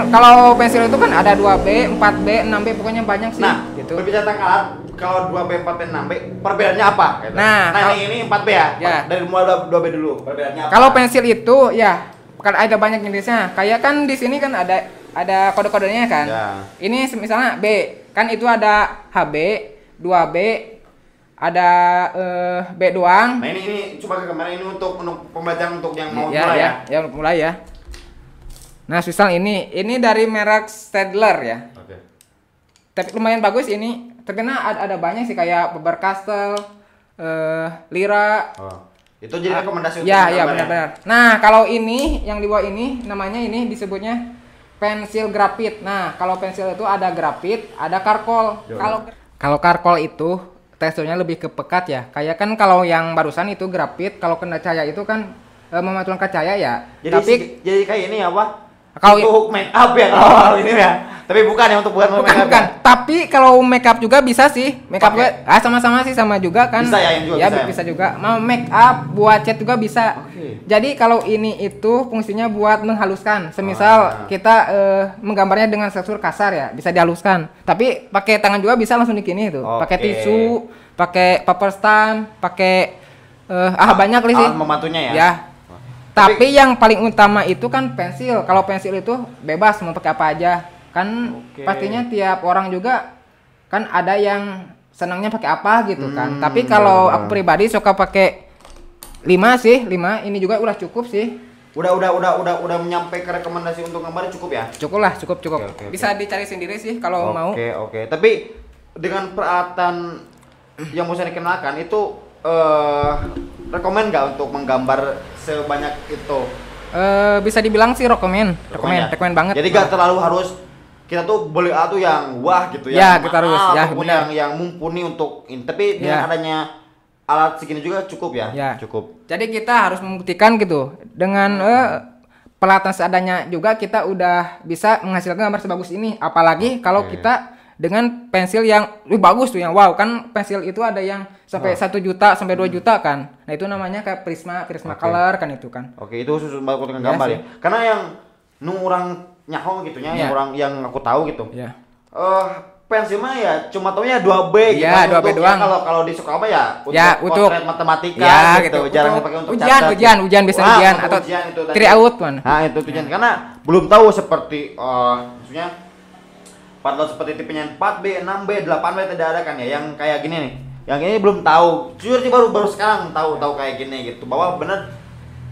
kalau pensil itu kan ada 2B, 4B, 6B pokoknya banyak sih. Nah, gitu. berbicara tentang alat, kalau 2B, 4B, 6B perbedaannya apa? Gitu. Nah, ini 4B ya? Ya. Dari mulai 2B dulu, perbedaannya apa? Kalau pensil itu ya kan ada banyak jenisnya. Kayak kan di sini kan ada kode-kodenya kan. Ya. Ini misalnya B, kan itu ada HB, 2B, ada B doang. Nah, ini coba ke kamera ini untuk pembelajaran untuk yang mau ya, mulai ya. Ya, mulai ya. Nah, misal ini dari merek Staedtler ya. Oke. Tapi lumayan bagus ini. Terkena ada banyak sih kayak Faber-Castell, Lira. Oh. Itu jadi rekomendasi untuk Ya, gambar benar-benar. Nah, kalau ini yang di bawah ini namanya ini disebutnya pensil grafit. Nah, kalau pensil itu ada grafit, ada karkol. Kalau karkol itu teksturnya lebih ke pekat ya. Kayak kan kalau yang barusan itu grafit, kalau kena cahaya itu kan memantulkan cahaya ya. Jadi kayak ini apa? Kalau untuk make up ya kalau ini ya. Tapi bukan ya untuk bukan make up. Bukan. Tapi kalau make up juga bisa sih. Make up juga sama-sama sih sama juga kan. Bisa ya, yang juga bisa juga. Mau make up buat cat juga bisa. Jadi kalau ini itu fungsinya buat menghaluskan. Semisal kita menggambarnya dengan tekstur kasar ya, bisa dihaluskan. Tapi pakai tangan juga bisa langsung dikini itu. Pakai tisu, pakai paper stamp, pakai banyak sih. Membantunya ya. Ya. Tapi yang paling utama itu kan pensil. Kalau pensil itu bebas mau pakai apa aja. Kan pastinya tiap orang juga kan ada yang senangnya pakai apa gitu kan. Tapi kalau aku pribadi suka pakai 5 ini juga udah cukup sih. Udah menyampaikan rekomendasi untuk gambar cukup ya? Cukup. Bisa dicari sendiri sih kalau mau. Oke. Tapi dengan peralatan yang mau saya kenalkan itu rekomen nggak untuk menggambar sebanyak itu? Bisa dibilang sih rekomen banget. Jadi nggak terlalu harus kita tuh beli alat tuh yang wah gitu ya. Ya, Kita harus ya ataupun benar. yang mumpuni untuk ini. Tapi dengan Ya. adanya alat segini juga cukup ya. Ya. Cukup. Jadi kita harus membuktikan gitu dengan peralatan seadanya juga kita udah bisa menghasilkan gambar sebagus ini. Apalagi kalau kita dengan pensil yang lebih bagus tuh yang wow kan pensil itu ada yang sampai 1 juta sampai 2 juta kan. Nah itu namanya kayak Prisma color kan itu kan. Oke, itu khusus untuk dengan Ya gambar sih. ya. Karena yang orang nyaho gitu Ya. yang orang yang aku tahu gitu. Ya. Pensil mah ya cuma taunya 2B gitu. Ya, 2B Untuk doang. Kalau di sekolah mah ya untuk potret matematika ya, gitu. gitu. Jarang Untuk dipakai untuk ujian, catat. ujian bisa Wah, ujian untuk atau ujian itu tadi. three out man. Nah, itu tujuan karena belum tahu seperti maksudnya padahal seperti tipenya 4B, 6B, 8B tidak ada kan ya. Yang kayak gini nih. Yang ini belum tahu. Jujur sih baru sekarang tahu kayak gini gitu. Bahwa bener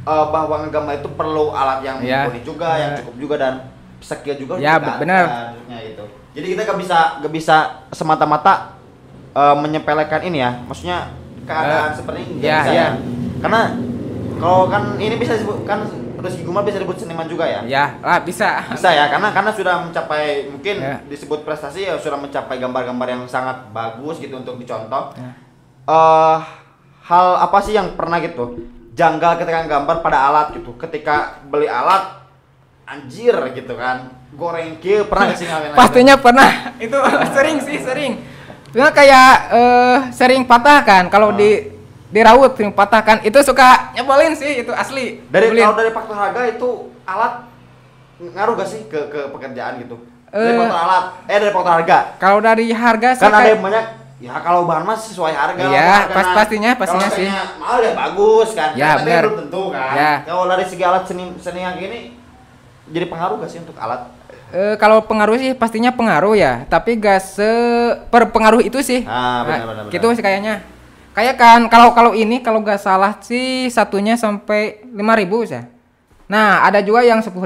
bahwa ngegambar itu perlu alat yang mumpuni juga, yang cukup juga dan skill juga. Ya, benar. Gitu. Jadi kita gak bisa semata-mata menyepelekan ini ya. Maksudnya keadaan seperti ini nggak bisa ya. Karena kalau kan ini bisa disebutkan Rizky Gumar bisa disebut seniman juga ya. Ya, lah bisa. Bisa ya, karena sudah mencapai mungkin Ya. disebut prestasi ya sudah mencapai gambar-gambar yang sangat bagus gitu untuk dicontoh. Ya. Hal apa sih yang pernah gitu janggal ketika gambar pada alat gitu? Ketika beli alat anjir gitu kan. Goreng kieu pernah gak sih ngalamin? Pastinya pernah. Itu sering. Nah, kayak sering patah kan kalau diraut sering patah kan. Itu suka nyebelin sih itu asli. Kalau dari faktor harga itu alat ngaruh gak sih ke pekerjaan gitu? Dari faktor alat, dari faktor harga. Kalau dari harga sih Kan ada yang banyak ya kalau bahan mas sesuai harga. Iya, lah, pastinya kalau sih. mahal ya bagus kan. Ya, tapi benar. belum tentu kan. Ya. Kalau dari segi alat seni yang gini jadi pengaruh gak sih untuk alat? Kalau pengaruh sih pastinya pengaruh ya, tapi gak seperpengaruh itu sih. Benar. Gitu sih kayaknya. Kayak kan kalau ini kalau gak salah sih satunya sampai 5.000 ya. Nah, ada juga yang 10.000.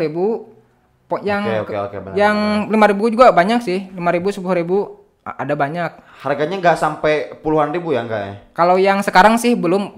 Yang benar, yang 5.000 juga banyak sih. 5.000 10.000 ada banyak. Harganya nggak sampai puluhan ribu ya enggak ya? Kalau yang sekarang sih belum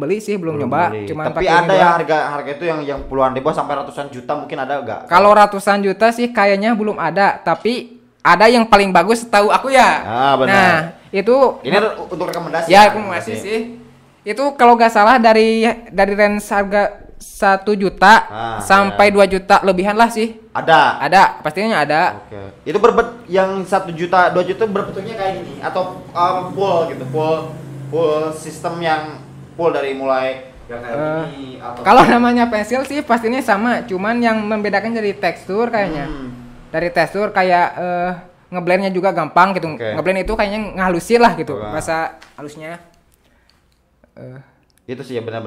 beli sih, belum nyoba. Beli. Cuman Tapi pakai ada ini ya doang. harga itu yang puluhan ribu sampai ratusan juta mungkin ada enggak? Kalau ratusan juta sih kayaknya belum ada, tapi ada yang paling bagus tahu aku ya. Benar. Nah, itu Ini untuk rekomendasi. ya rekomendasi sih. Itu kalau nggak salah dari range harga 1 juta sampai 2 juta lebihan lah sih. Ada, pastinya ada. Oke. Itu yang 1 juta, 2 juta berbentuknya kayak gini atau full gitu, full sistem yang full dari mulai yang kayak gini atau kalau namanya pensil sih pastinya sama, cuman yang membedakan dari tekstur kayaknya. Dari tekstur kayak ngeblendnya juga gampang gitu. Ngeblend itu kayaknya ngalusin lah gitu. Bahasa halusnya. Itu sih ya benar.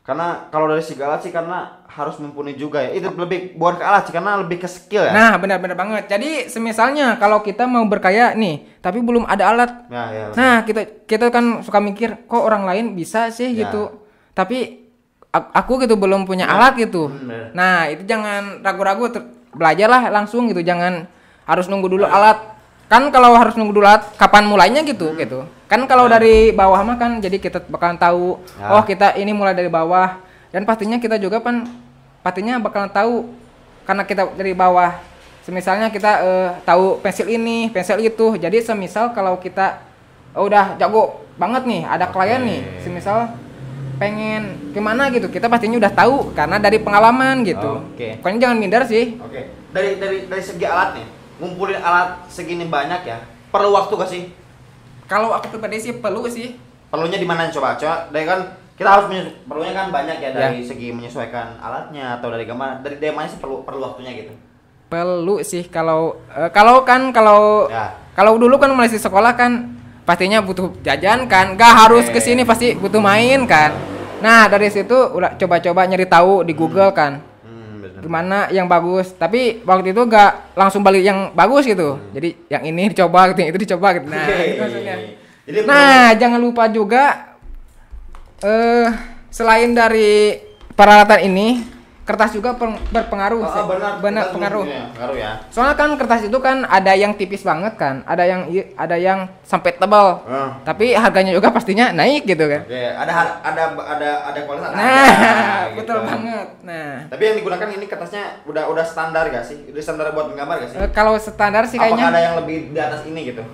Karena kalau dari segi alat sih karena harus mumpuni juga ya. Itu lebih bukan ke alat sih karena lebih ke skill ya. Nah, benar banget. Jadi semisalnya kalau kita mau berkarya nih, tapi belum ada alat. Ya, nah, kita kan suka mikir kok orang lain bisa sih gitu. Tapi aku gitu belum punya alat gitu. Nah, itu jangan ragu-ragu belajarlah langsung gitu. Jangan harus nunggu dulu alat. Kan kalau harus nunggu dulu alat kapan mulainya gitu. Kan kalau dari bawah mah kan jadi kita bakalan tahu oh kita ini mulai dari bawah dan pastinya kita juga pastinya bakalan tahu karena kita dari bawah. Semisalnya kita tahu pensil ini, pensil itu. Jadi semisal kalau kita udah jago banget nih, ada klien nih, semisal pengen gimana gitu, kita pastinya udah tahu karena dari pengalaman gitu. Pokoknya jangan minder sih. Dari segi alat nih, ngumpulin alat segini banyak ya, perlu waktu gak sih? Kalau aku pribadi sih perlu sih. Perlunya di mana coba? Dari kan kita harus perlunya kan banyak ya dari segi menyesuaikan alatnya atau dari gambar. Dari mana sih perlu waktunya gitu? Perlu sih kalau dulu kan masih sekolah kan pastinya butuh jajan kan. Gak harus kesini pasti butuh main kan. Nah, dari situ udah coba-coba nyari tahu di Google kan. Gimana yang bagus, tapi waktu itu gak langsung balik yang bagus gitu. Jadi yang ini dicoba gitu, itu dicoba gitu. Nah, itu maksudnya. Jangan lupa juga selain dari peralatan ini, kertas juga berpengaruh sih. Benar pengaruh. Pengaruh ya. Soalnya kan kertas itu kan ada yang tipis banget kan, ada yang sampai tebal. Tapi harganya juga pastinya naik gitu kan. Oke, ada kualitas. Nah, gitu. betul banget. Nah, tapi yang digunakan ini kertasnya udah standar gak sih? Udah standar buat menggambar gak sih? kalau standar sih kayaknya. Apakah ada yang lebih di atas ini gitu?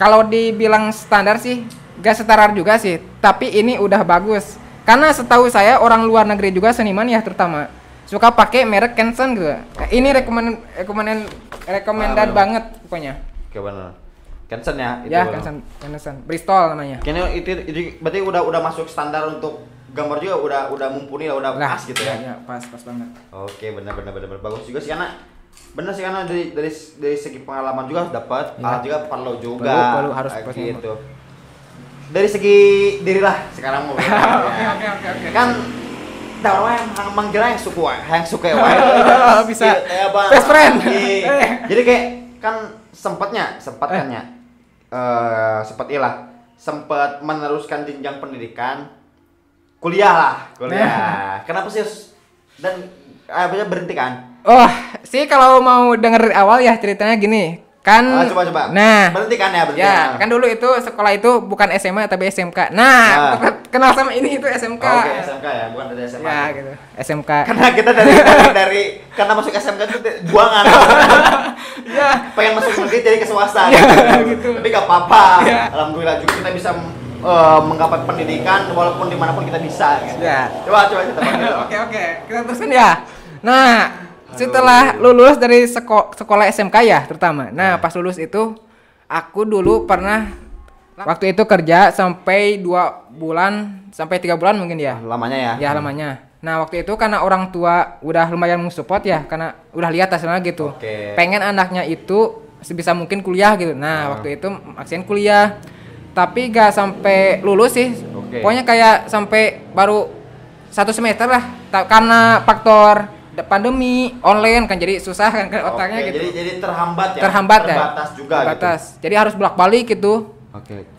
Kalau dibilang standar sih gak setara juga sih, tapi ini udah bagus. Karena setahu saya orang luar negeri juga seniman ya terutama suka pakai merek Canson gitu. Ini recommended banget pokoknya. Oke benar. Canson ya itu. Ya, Canson. Bristol namanya. Kayaknya itu berarti udah masuk standar untuk gambar juga udah mumpuni lah, udah pas gitu ya. Iya, pas banget. Oke, benar bagus juga sih karena benar sih karena dari segi pengalaman juga harus dapat, alat juga perlu juga. Perlu harus gitu. Dari segi diri lah sekarang mau. Oke. Kan orang yang manggil yang suka wae. Bisa. Best friend. Jadi kayak kan sempat meneruskan jenjang pendidikan kuliah. Kenapa sih dan berhenti kan? Oh, sih kalau mau denger dari awal ya ceritanya gini. Kan coba. Nah, berhenti kan ya? Kan dulu itu sekolah itu bukan SMA tapi SMK. Nah, kenal sama ini itu SMK. Oke, SMK ya, bukan dari SMA. Ya, gitu. SMK. Karena kita dari karena masuk SMK itu buangan. Ya, pengen masuk negeri jadi ke swasta gitu. Tapi gak apa-apa. Ya. Alhamdulillah juga kita bisa menggapai pendidikan walaupun dimanapun kita bisa gitu. Ya. Coba kita panggil. Oke. Kita teruskan ya. Nah, setelah lulus dari sekolah SMK ya terutama. Nah, pas lulus itu aku dulu pernah waktu itu kerja sampai 2 bulan sampai 3 bulan mungkin ya. Lamanya ya? Ya, lamanya. Nah, waktu itu karena orang tua udah lumayan mensupport ya karena udah lihat hasilnya gitu. Pengen anaknya itu sebisa mungkin kuliah gitu. Nah, waktu itu maksain kuliah. Tapi gak sampai lulus sih. Pokoknya kayak sampai baru 1 semester lah karena faktor pandemi online kan jadi susah kan otaknya gitu. Jadi terhambat ya. Terbatas juga gitu. Jadi harus bolak-balik gitu.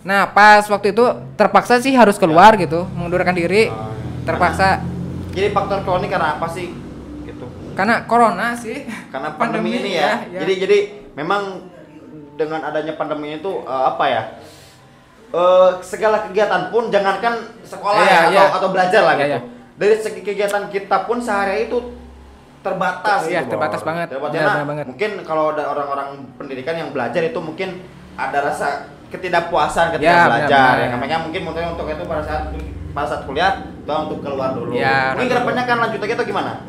Nah, pas waktu itu terpaksa sih harus keluar gitu, mengundurkan diri. Terpaksa. Jadi faktor kronik karena apa sih? Gitu. Karena corona sih. Karena pandemi ini ya. Jadi memang dengan adanya pandemi itu segala kegiatan pun jangankan sekolah atau belajar lah gitu. Dari segi kegiatan kita pun sehari itu terbatas gitu. Terbatas banget. Banget. Mungkin kalau ada orang-orang pendidikan yang belajar itu mungkin ada rasa ketidakpuasan ketika belajar ya. Makanya mungkin untuk itu pada saat kuliah untuk keluar dulu. Mungkin kedepannya kan lanjut lagi atau gimana?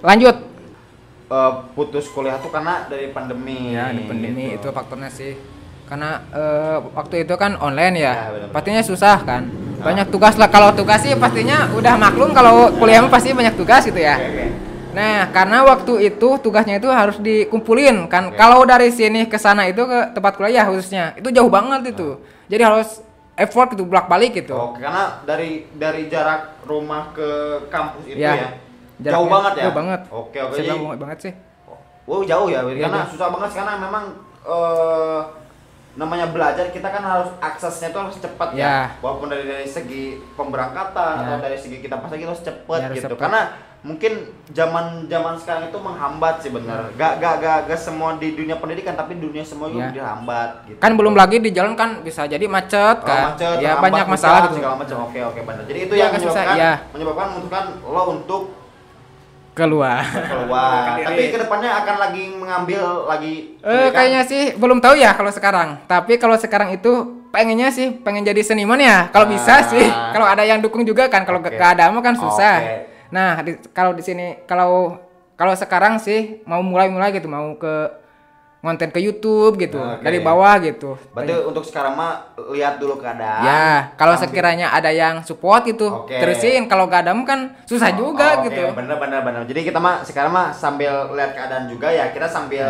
Lanjut. Putus kuliah tuh karena dari pandemi. Ya, dari pandemi gitu. Itu faktornya sih. Karena waktu itu kan online ya. Pastinya susah kan. Banyak tugas lah. Kalau tugas sih pastinya udah maklum kalau kuliah pasti banyak tugas gitu ya. Nah, karena waktu itu tugasnya itu harus dikumpulin kan. Kalau dari sini ke sana itu ke tempat kuliah khususnya, itu jauh banget itu. Jadi harus effort gitu bolak-balik gitu. Karena dari jarak rumah ke kampus itu ya. Jauh banget ya. Jauh banget. Oke. Jauh banget sih. Jauh ya. Karena susah banget karena memang namanya belajar kita kan harus aksesnya itu harus cepat ya. Walaupun dari segi pemberangkatan atau dari segi kita pas lagi harus cepat gitu. Karena mungkin zaman sekarang itu menghambat sih bener. Gak semua di dunia pendidikan tapi dunia semua juga dihambat gitu. Kan belum lagi di jalan kan bisa jadi macet kan. Ya banyak masalah gitu. Segala macam. Oke benar. Jadi itu yang menyebabkan membutuhkan lo untuk keluar. Tapi kedepannya akan lagi mengambil lagi kayaknya sih belum tahu ya kalau sekarang. Tapi kalau sekarang itu pengen jadi seniman ya. Kalau bisa sih. Kalau ada yang dukung juga kan. Kalau gak ada mah kan susah. Nah, kalau di sini kalau sekarang sih mau mulai gitu, mau ke ngonten ke YouTube gitu, dari bawah gitu. Berarti untuk sekarang mah lihat dulu keadaan. Ya, kalau sekiranya ada yang support gitu, terusin. Kalau gak ada kan susah juga gitu. Bener. Jadi kita mah sekarang mah sambil lihat keadaan juga ya, kita sambil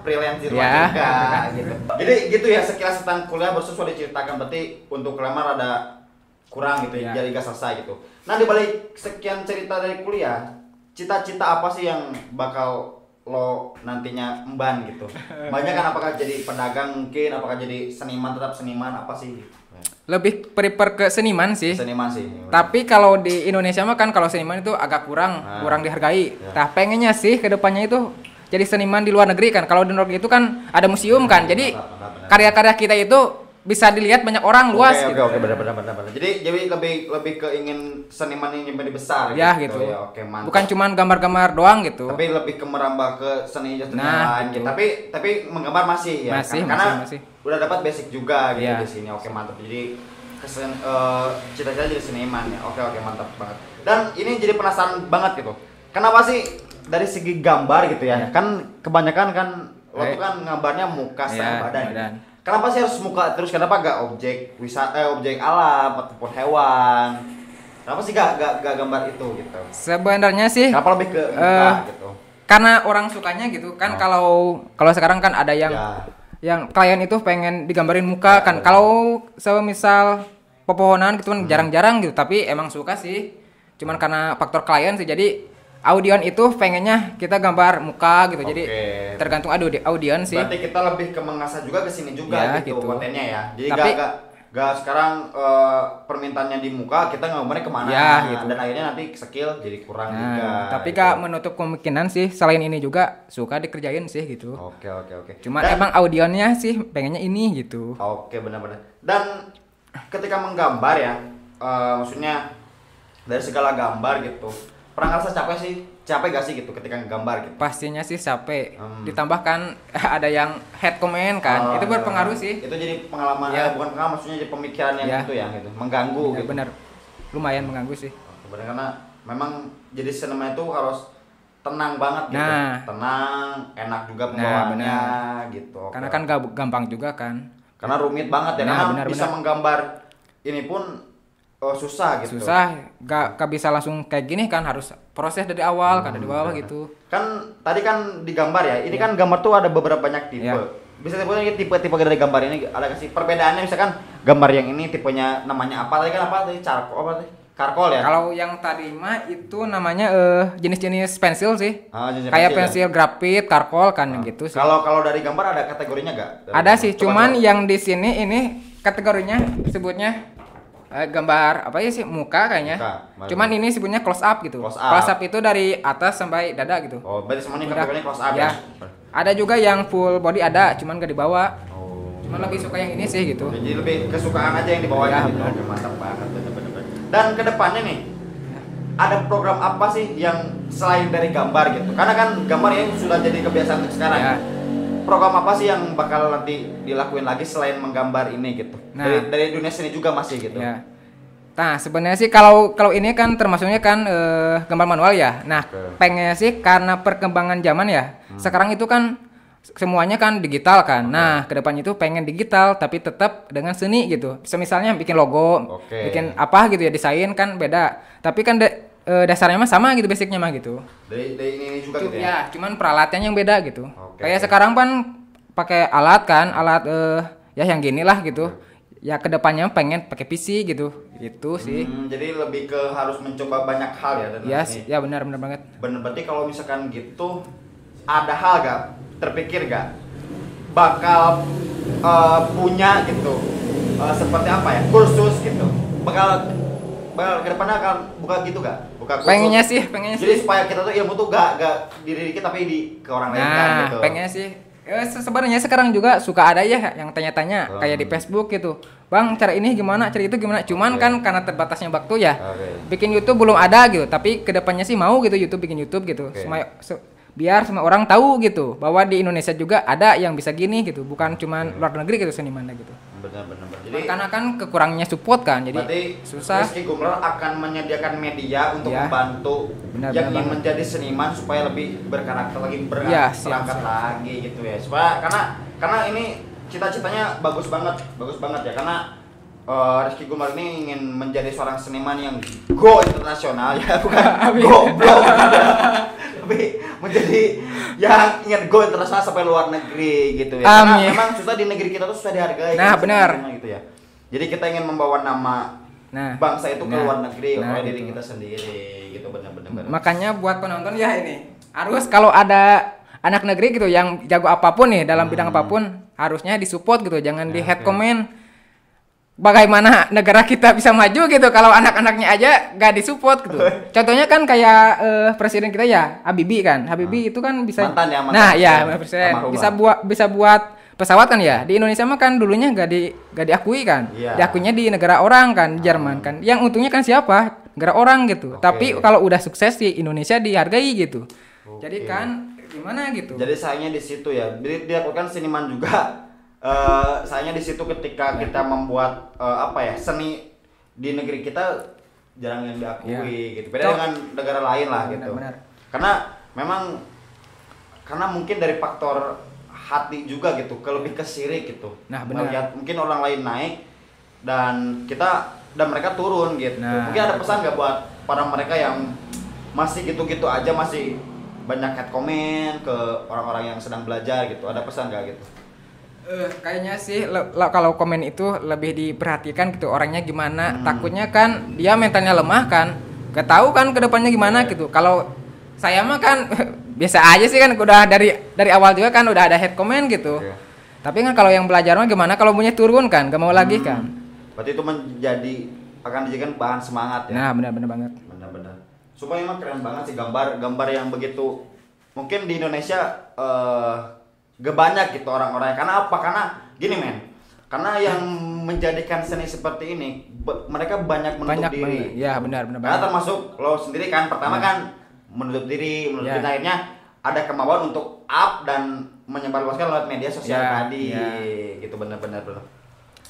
freelance di rumah juga gitu. Jadi gitu ya sekilas tentang kuliah sudah diceritakan, berarti untuk kelamar ada kurang gitu jadi gak selesai gitu. Nah, di balik sekian cerita dari kuliah, cita-cita apa sih yang bakal lo nantinya emban gitu? Banyak kan, apakah jadi pedagang mungkin, apakah jadi seniman, tetap seniman, apa sih? lebih prefer ke seniman sih. Seniman sih. Tapi kalau di Indonesia mah kan kalau seniman itu agak kurang dihargai. Nah, pengennya sih ke depannya itu jadi seniman di luar negeri kan. Kalau di luar negeri itu kan ada museum kan. Jadi karya-karya kita itu bisa dilihat banyak orang luas gitu. Oke, benar. Jadi lebih ke ingin seniman ini menjadi besar ya gitu. Ya, oke, mantap. Bukan cuman gambar-gambar doang gitu. Tapi lebih ke merambah ke seni lain gitu. Tapi menggambar masih ya. Karena udah dapat basic juga gitu di sini. Oke, mantap. Jadi cita-cita jadi seniman ya. Oke, mantap banget. Dan ini jadi penasaran banget gitu. Kenapa sih dari segi gambar gitu ya? Kan kebanyakan kan lo tuh kan gambarnya muka sama badan. Kenapa sih harus muka terus? Kenapa gak objek wisata, objek alam ataupun hewan? Kenapa sih gak gambar itu gitu? Sebenarnya sih kenapa lebih ke muka gitu? Karena orang sukanya gitu kan. Kalau sekarang kan ada yang klien itu pengen digambarin muka kan. Kalau semisal pepohonan gitu kan jarang-jarang gitu, tapi emang suka sih. Cuman karena faktor klien sih, jadi audiens itu pengennya kita gambar muka gitu. Jadi tergantung audiens sih. Berarti kita lebih ke mengasah juga ke sini juga gitu kontennya ya. Jadi tapi, gak sekarang permintaannya di muka, kita gambarnya kemana gitu. Dan akhirnya nanti skill jadi kurang juga. Tapi gitu. Gak menutup kemungkinan sih selain ini juga suka dikerjain sih gitu. Oke. Cuman emang audiensnya sih pengennya ini gitu. Oke, benar-benar. Dan ketika menggambar ya, maksudnya dari segala gambar gitu, pernah ngerasa capek gak sih gitu ketika nggambar gitu? Pastinya sih capek. Ditambahkan ada yang head comment kan, itu berpengaruh sih. Itu jadi pengalaman, bukan pengalaman, maksudnya jadi pemikiran yang gitu ya, gitu, mengganggu gitu. Bener, lumayan mengganggu sih. Bener, karena memang jadi seniman itu harus tenang banget gitu. Tenang, enak juga pembawaannya gitu. Karena kan gak gampang juga kan. Karena rumit banget ya, karena bisa menggambar ini pun susah gitu. Gak bisa langsung kayak gini kan, harus proses dari awal kan, dari bawah gitu. Kan tadi kan digambar ya, ini kan gambar tuh ada beberapa banyak tipe. Bisa sebutnya tipe-tipe dari gambar ini ada kasih perbedaannya, misalkan gambar yang ini tipenya namanya apa tadi kan, apa tadi karkol ya. Kalau yang tadi mah itu namanya jenis-jenis pensil sih. Kayak pensil grafit, karkol kan gitu sih. Kalau dari gambar ada kategorinya gak? Ada sih, cuman yang di sini ini kategorinya disebutnya gambar apa ya sih, muka kayaknya. Cuman ini sebutnya close up gitu. Close up itu dari atas sampai dada gitu. Oh, berarti semuanya kategorinya close up ya. Ada juga yang full body ada, cuman gak dibawa. Cuman lebih suka yang ini sih gitu. Jadi lebih kesukaan aja yang dibawa gitu. Oke, mantap banget, bener-bener. Dan kedepannya nih, ada program apa sih yang selain dari gambar gitu? Karena kan gambar ini sudah jadi kebiasaan sekarang. Program apa sih yang bakal nanti dilakuin lagi selain menggambar ini gitu? Dari dunia seni juga masih gitu. Nah, sebenarnya sih kalau ini kan termasuknya kan gambar manual ya. Nah, pengennya sih karena perkembangan zaman ya. Sekarang itu kan semuanya kan digital kan. Nah, kedepannya itu pengen digital tapi tetap dengan seni gitu. Misalnya bikin logo, bikin apa gitu ya, desain kan beda. Tapi kan dasarnya mah sama gitu, basicnya mah gitu. Dari ini juga gitu ya. Cuman peralatannya yang beda gitu. Kayak sekarang kan pakai alat ya yang gini lah gitu. Ya kedepannya pengen pakai PC gitu. Itu sih. Jadi lebih ke harus mencoba banyak hal ya dan ya benar banget. Bener, berarti kalau misalkan gitu ada hal gak terpikir gak bakal punya gitu seperti apa ya, kursus gitu, bakal kedepannya akan buka gitu gak? Buka kursus. Pengennya sih. Jadi supaya kita tuh ilmu tuh gak diri kita tapi ke orang lain kan gitu. Pengennya sih. Sebenarnya sekarang juga suka ada ya yang tanya-tanya kayak di Facebook gitu. Bang, cara ini gimana, cara itu gimana? Cuman kan karena terbatasnya waktu ya. Bikin YouTube belum ada gitu, tapi kedepannya sih mau gitu bikin YouTube gitu. Biar semua orang tahu gitu bahwa di Indonesia juga ada yang bisa gini gitu, bukan cuman luar negeri gitu senimannya gitu. Benar. Jadi karena kan kekurangnya support kan, jadi susah. Rizky Gumelar akan menyediakan media untuk membantu yang ingin menjadi seniman supaya lebih berkarakter lagi, berangkat lagi gitu ya. Supaya karena ini cita-citanya bagus banget ya, karena Rizky Gumelar ini ingin menjadi seorang seniman yang go internasional ya, bukan goblok tapi menjadi yang ingin go internasional sampai luar negeri gitu ya. Karena memang susah di negeri kita tuh susah dihargai. Nah, benar. Gitu ya. Jadi kita ingin membawa nama bangsa itu ke luar negeri oleh diri kita sendiri gitu, benar-benar. Makanya buat penonton ya ini harus kalau ada anak negeri gitu yang jago apapun nih dalam bidang apapun harusnya disupport gitu, jangan di head comment. bagaimana negara kita bisa maju gitu kalau anak-anaknya aja gak disupport gitu. Contohnya kan kayak presiden kita ya Habibie kan. Habibie itu kan bisa mantan ya, mantan. Nah, ya presiden bisa buat pesawat kan ya. Di Indonesia mah kan dulunya gak diakui kan. Diakuinya di negara orang kan, Jerman kan. Yang untungnya kan siapa? Negara orang gitu. Tapi kalau udah sukses di Indonesia dihargai gitu. Jadi kan gimana gitu. Jadi sayangnya di situ ya. Jadi dia kan seniman juga. Sayangnya di situ ketika kita membuat seni di negeri kita jarang yang diakui gitu. Beda dengan negara lain lah gitu. Benar. Karena mungkin dari faktor hati juga gitu, lebih ke sirik gitu. Nah, benar. Melihat mungkin orang lain naik dan mereka turun gitu. Nah, mungkin ada pesan nggak buat para mereka yang masih gitu-gitu aja, masih banyak hate comment ke orang-orang yang sedang belajar gitu. Ada pesan nggak gitu? Kayaknya sih kalau komen itu lebih diperhatikan gitu orangnya gimana. Takutnya kan dia mentalnya lemah kan, gak tahu kan kedepannya gimana gitu. Kalau saya mah kan biasa aja sih kan, udah dari awal juga kan udah ada hate comment gitu. Tapi kan kalau yang belajar mah gimana kalau punya turun kan, gak mau lagi kan. Berarti itu akan dijadikan bahan semangat ya. Nah, benar banget. Benar. Supaya emang keren banget sih gambar yang begitu. Mungkin di Indonesia gak banyak gitu orang-orang. Karena apa? Karena gini men. Karena yang menjadikan seni seperti ini mereka banyak menutup diri. Ya, benar. Karena termasuk lo sendiri kan pertama kan menutup diri akhirnya ada kemauan untuk up dan menyebarluaskan lewat media sosial tadi. Gitu benar.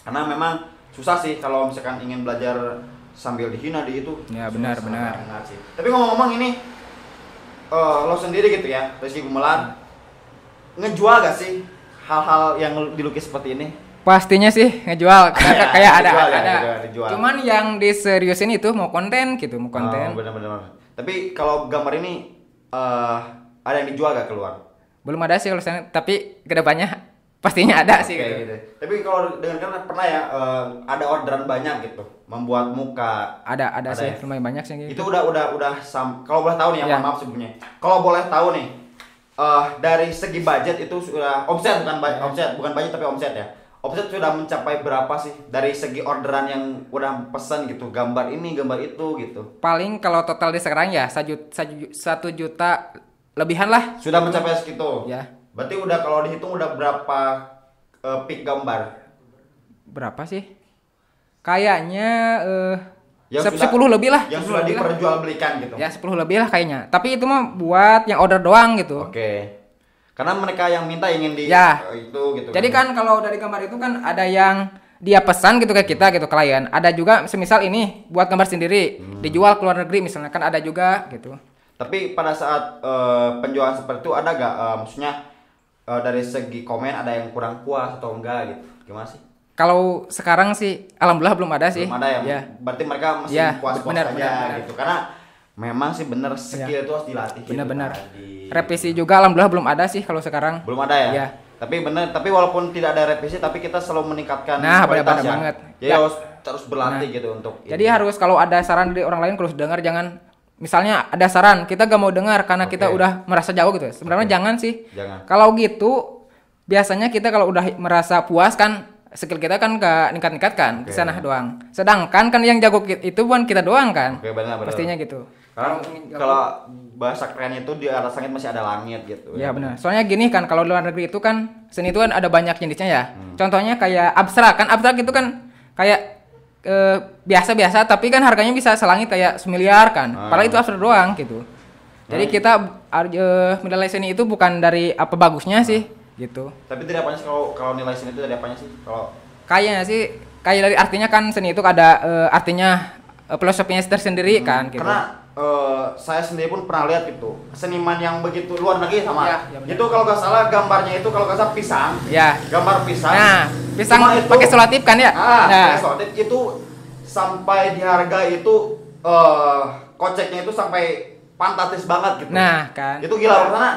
Karena memang susah sih kalau misalkan ingin belajar sambil dihina di itu. Ya, benar. Sih. Tapi ngomong-ngomong ini lo sendiri gitu ya, Rizky Gumelar ngejual gak sih hal-hal yang dilukis seperti ini? Pastinya sih ngejual. Kayak ada. Dijual. Cuman yang diseriusin itu mau konten. Benar. Tapi kalau gambar ini ada yang dijual gak keluar? Belum ada sih kalau saya, tapi kedepannya pastinya ada sih gitu. Tapi kalau dengarkan pernah ya ada orderan banyak gitu membuat muka. Ada sih ya? Lumayan banyak sih gitu. Itu udah kalau boleh tahu nih ya, maaf sebelumnya. Kalau boleh tahu nih dari segi budget itu sudah omset bukan budget tapi omset ya. Omset sudah mencapai berapa sih dari segi orderan yang udah pesan gitu, gambar ini, gambar itu gitu? Paling kalau total di sekarang ya 1 juta lebihan lah. Sudah mencapai segitu? Ya. Berarti udah kalau dihitung udah berapa pick gambar? Berapa sih? Kayaknya 10 lebih lah. Yang sudah diperjualbelikan gitu? Ya 10 lebih lah kayaknya. Tapi itu mah buat yang order doang gitu. Oke. Karena mereka yang minta ingin itu gitu. Jadi kan kalau dari gambar itu kan ada yang dia pesan gitu ke kita gitu klien. Ada juga semisal ini buat gambar sendiri dijual ke luar negeri misalnya kan ada juga gitu. Tapi pada saat penjualan seperti itu ada gak maksudnya dari segi komen ada yang kurang puas atau enggak gitu? Gimana sih? Kalau sekarang sih alhamdulillah belum ada sih. Belum ada ya. Berarti mereka masih puas-puas aja gitu. Karena memang sih bener skill itu harus dilatih. Bener. Revisi juga alhamdulillah belum ada sih kalau sekarang. Belum ada ya? Iya. Tapi walaupun tidak ada revisi tapi kita selalu meningkatkan kualitas ya. Banget. Jadi harus berlatih gitu untuk jadi ini. Harus kalau ada saran dari orang lain kalau dengar jangan misalnya ada saran kita gak mau dengar karena kita udah merasa jauh gitu. Sebenarnya jangan sih. Kalau gitu biasanya kita kalau udah merasa puas kan skill kita kan gak ningkat-ningkat kan ke sana doang. Sedangkan kan yang jago itu bukan kita doang kan. Benar. Pastinya gitu. Kalau bahasa keren itu di atas langit masih ada langit gitu. Ya benar. Soalnya gini kan kalau luar negeri itu kan seni itu kan ada banyak jenisnya ya. Contohnya kayak abstrak itu kan kayak biasa-biasa tapi kan harganya bisa selangit kayak semiliar kan. Padahal itu abstrak doang gitu. Jadi kita menilai seni itu bukan dari apa bagusnya sih gitu. Tapi tidak apanya sih kalau nilai seni itu dari apanya sih? Kalau kayaknya sih kayak dari artinya kan seni itu ada artinya filosofinya tersendiri kan gitu. Karena saya sendiri pun pernah lihat gitu seniman yang begitu luar negeri sama itu kalau nggak salah gambarnya itu kalau nggak salah pisang gambar pisang. Nah pisang pakai solatif kan ya. Pakai solatif itu sampai di harga itu koceknya itu sampai fantastis banget gitu. Nah kan itu gila karena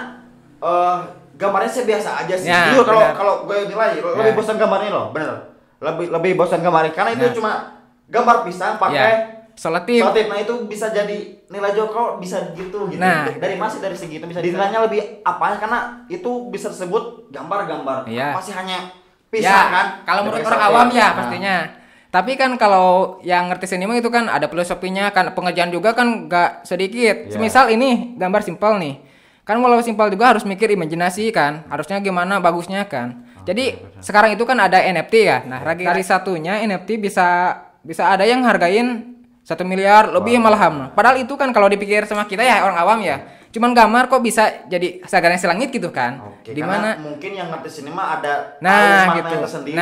gambarnya sih biasa aja sih. Itu kalau gue nilai lebih bosan gambarnya loh, bener. Lebih bosan gambarnya karena itu cuma gambar pisang pakai solatif. Nah itu bisa jadi nilai jual kalau bisa gitu. Nah, dari masih dari segitu bisa dinilainya lebih apanya karena itu bisa disebut gambar-gambar. Masih hanya pisang kan. Kalau menurut orang awam pastinya. Tapi kan kalau yang ngerti seni mah itu kan ada filosofinya kan, pengerjaan juga kan gak sedikit. Semisal ini gambar simpel nih. Kan walau simpel juga harus mikir imajinasi kan. Harusnya gimana bagusnya kan. Jadi sekarang itu kan ada NFT ya. Nah, dari satunya NFT bisa ada yang hargain 1 miliar lebih malahan. Padahal itu kan kalau dipikir sama kita ya orang awam ya. Cuman gambar kok bisa jadi segarnya selangit gitu kan. Di mana mungkin yang ngerti sini mah ada gitu. Maknanya tersendiri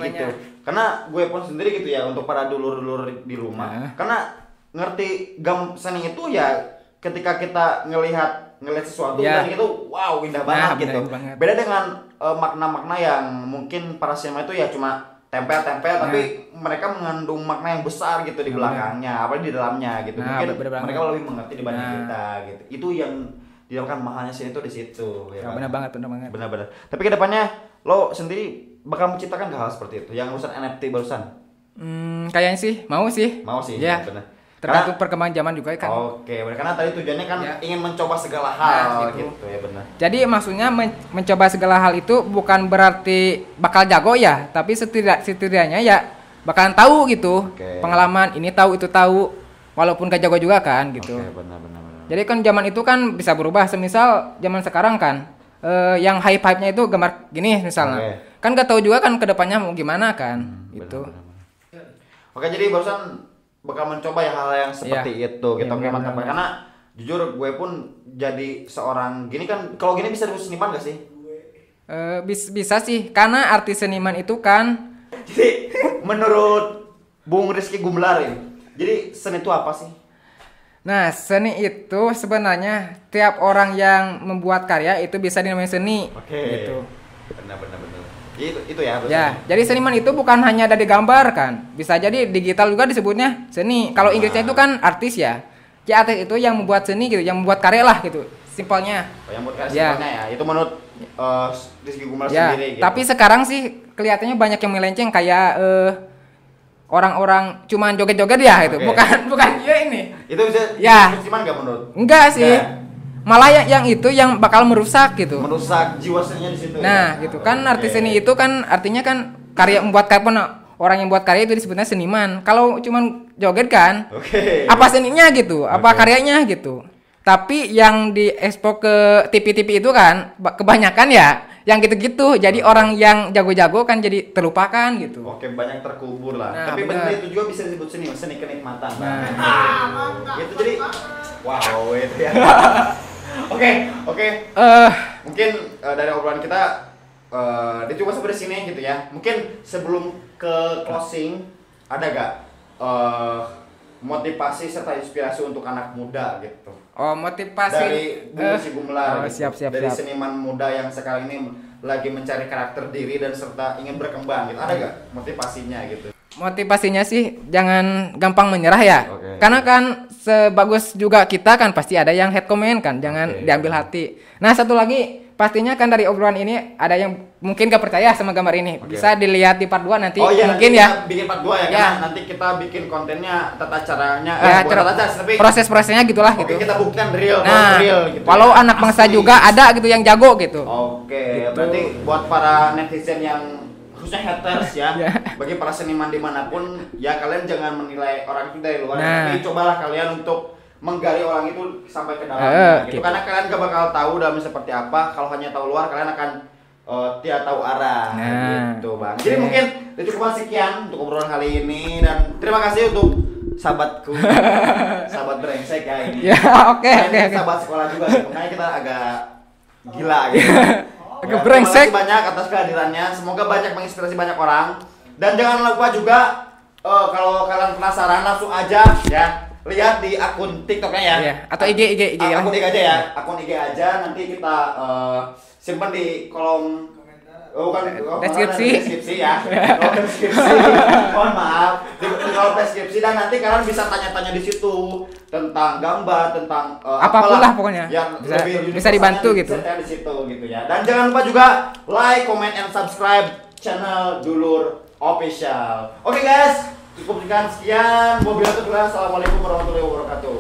gitu. Karena gue pun sendiri gitu ya untuk para dulur-dulur di rumah. Karena ngerti seni itu ya ketika kita ngelihat sesuatu dan gitu wow indah banget gitu. Beda dengan makna-makna yang mungkin para seniman itu ya cuma tempel-tempel tapi mereka mengandung makna yang besar gitu di belakangnya, apalagi di dalamnya gitu. Mungkin mereka lebih mengerti dibanding kita gitu. Itu yang dinamakan mahalnya seni itu di situ ya. Benar banget. Benar. Tapi kedepannya lo sendiri bakal menciptakan hal seperti itu yang urusan NFT barusan? Kayaknya sih mau sih ya. Benar. Tergantung perkembangan zaman juga kan. Oke, karena tadi tujuannya kan ingin mencoba segala hal gitu ya benar. Jadi maksudnya mencoba segala hal itu bukan berarti bakal jago ya, tapi setidaknya ya bakalan tahu gitu. Pengalaman ini tahu itu tahu walaupun gak jago juga kan gitu. Benar. Jadi kan zaman itu kan bisa berubah. Semisal zaman sekarang kan yang hype-nya itu gambar gini misalnya. Kan gak tahu juga kan kedepannya mau gimana kan gitu. Benar. Oke, jadi barusan bakal mencoba ya hal yang seperti itu gitu. Mantap. Karena jujur gue pun jadi seorang gini kan, kalau gini bisa disebut seniman gak sih? Bisa sih, karena arti seniman itu kan jadi menurut Bung Rizky Gumelar ini, jadi seni itu apa sih? Nah, seni itu sebenarnya tiap orang yang membuat karya itu bisa dinamai seni. Gitu. Benar. Itu ya. Ya, jadi seniman itu bukan hanya dari gambar kan, bisa jadi digital juga disebutnya seni. Kalau Inggrisnya itu kan artis ya. Jadi artis itu yang membuat seni gitu, yang membuat karya lah gitu, simpelnya. Yang membuat karya simpelnya ya. Itu menurut Rizky Gumelar sendiri gitu. Tapi sekarang sih kelihatannya banyak yang melenceng kayak orang-orang cuman joget-joget ya itu. Bukan iya ini. Itu bisa seniman enggak menurut? Enggak sih. Malah yang itu yang bakal merusak gitu. Merusak jiwa seninya di situ. Nah, gitu kan arti seni itu kan artinya kan karya membuat karya orang yang buat karya itu disebutnya seniman. Kalau cuman joget kan, apa seninya gitu? Apa karyanya gitu? Tapi yang diekspor ke TV-TV itu kan kebanyakan ya yang gitu-gitu. Jadi orang yang jago-jago kan jadi terlupakan gitu. Banyak terkubur lah. Tapi benar itu juga bisa disebut seni kenikmatan. Gitu jadi wow itu ya. Oke. Mungkin dari obrolan kita dicoba sampai sini gitu ya. Mungkin sebelum ke closing ada gak motivasi serta inspirasi untuk anak muda gitu? Motivasi dari Bung Rizky Gumelar siap. dari seniman muda yang sekarang ini lagi mencari karakter diri dan serta ingin berkembang gitu. Ada gak motivasinya gitu? Motivasinya sih jangan gampang menyerah ya. Karena kan sebagus juga kita kan pasti ada yang head comment kan, jangan diambil hati. Nah, satu lagi pastinya kan dari obrolan ini ada yang mungkin gak percaya sama gambar ini. Bisa dilihat di part 2 nanti mungkin ya. Bikin part 2 ya, karena nanti kita bikin kontennya tata caranya tapi proses-prosesnya gitulah gitu. Kita buktikan real gitu. Walau anak bangsa juga ada gitu yang jago gitu. Gitu. Berarti buat para netizen yang khususnya haters ya, bagi para seniman dimanapun ya kalian jangan menilai orang itu dari luar, tapi cobalah kalian untuk menggali orang itu sampai ke dalamnya gitu. Karena kalian gak bakal tahu dalamnya seperti apa. Kalau hanya tahu luar kalian akan tidak tahu arah gitu bang. Jadi mungkin cukup sekian untuk obrolan kali ini dan terima kasih untuk sahabatku, sahabat brengsek ya ini. Oke. Sahabat sekolah juga, makanya kita agak gila gitu. Terima kasih banyak atas kehadirannya. Semoga banyak menginspirasi banyak orang. Dan jangan lupa juga kalau kalian penasaran langsung aja ya lihat di akun TikToknya ya. Atau IG akun IG aja ya. Akun IG aja nanti kita simpan di kolom deskripsi ya. Deskripsi. Mohon maaf. Di kolom deskripsi dan nanti kalian bisa tanya-tanya di situ tentang gambar, tentang apapun lah pokoknya. Yang bisa dibantu gitu. Bisa di situ gitu ya. Dan jangan lupa juga like, comment, and subscribe channel Dulur Official. Oke guys, cukup sekian. Assalamualaikum warahmatullahi wabarakatuh.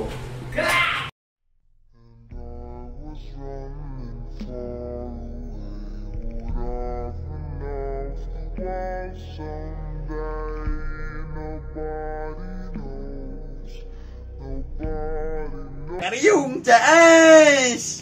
Karyung Cais.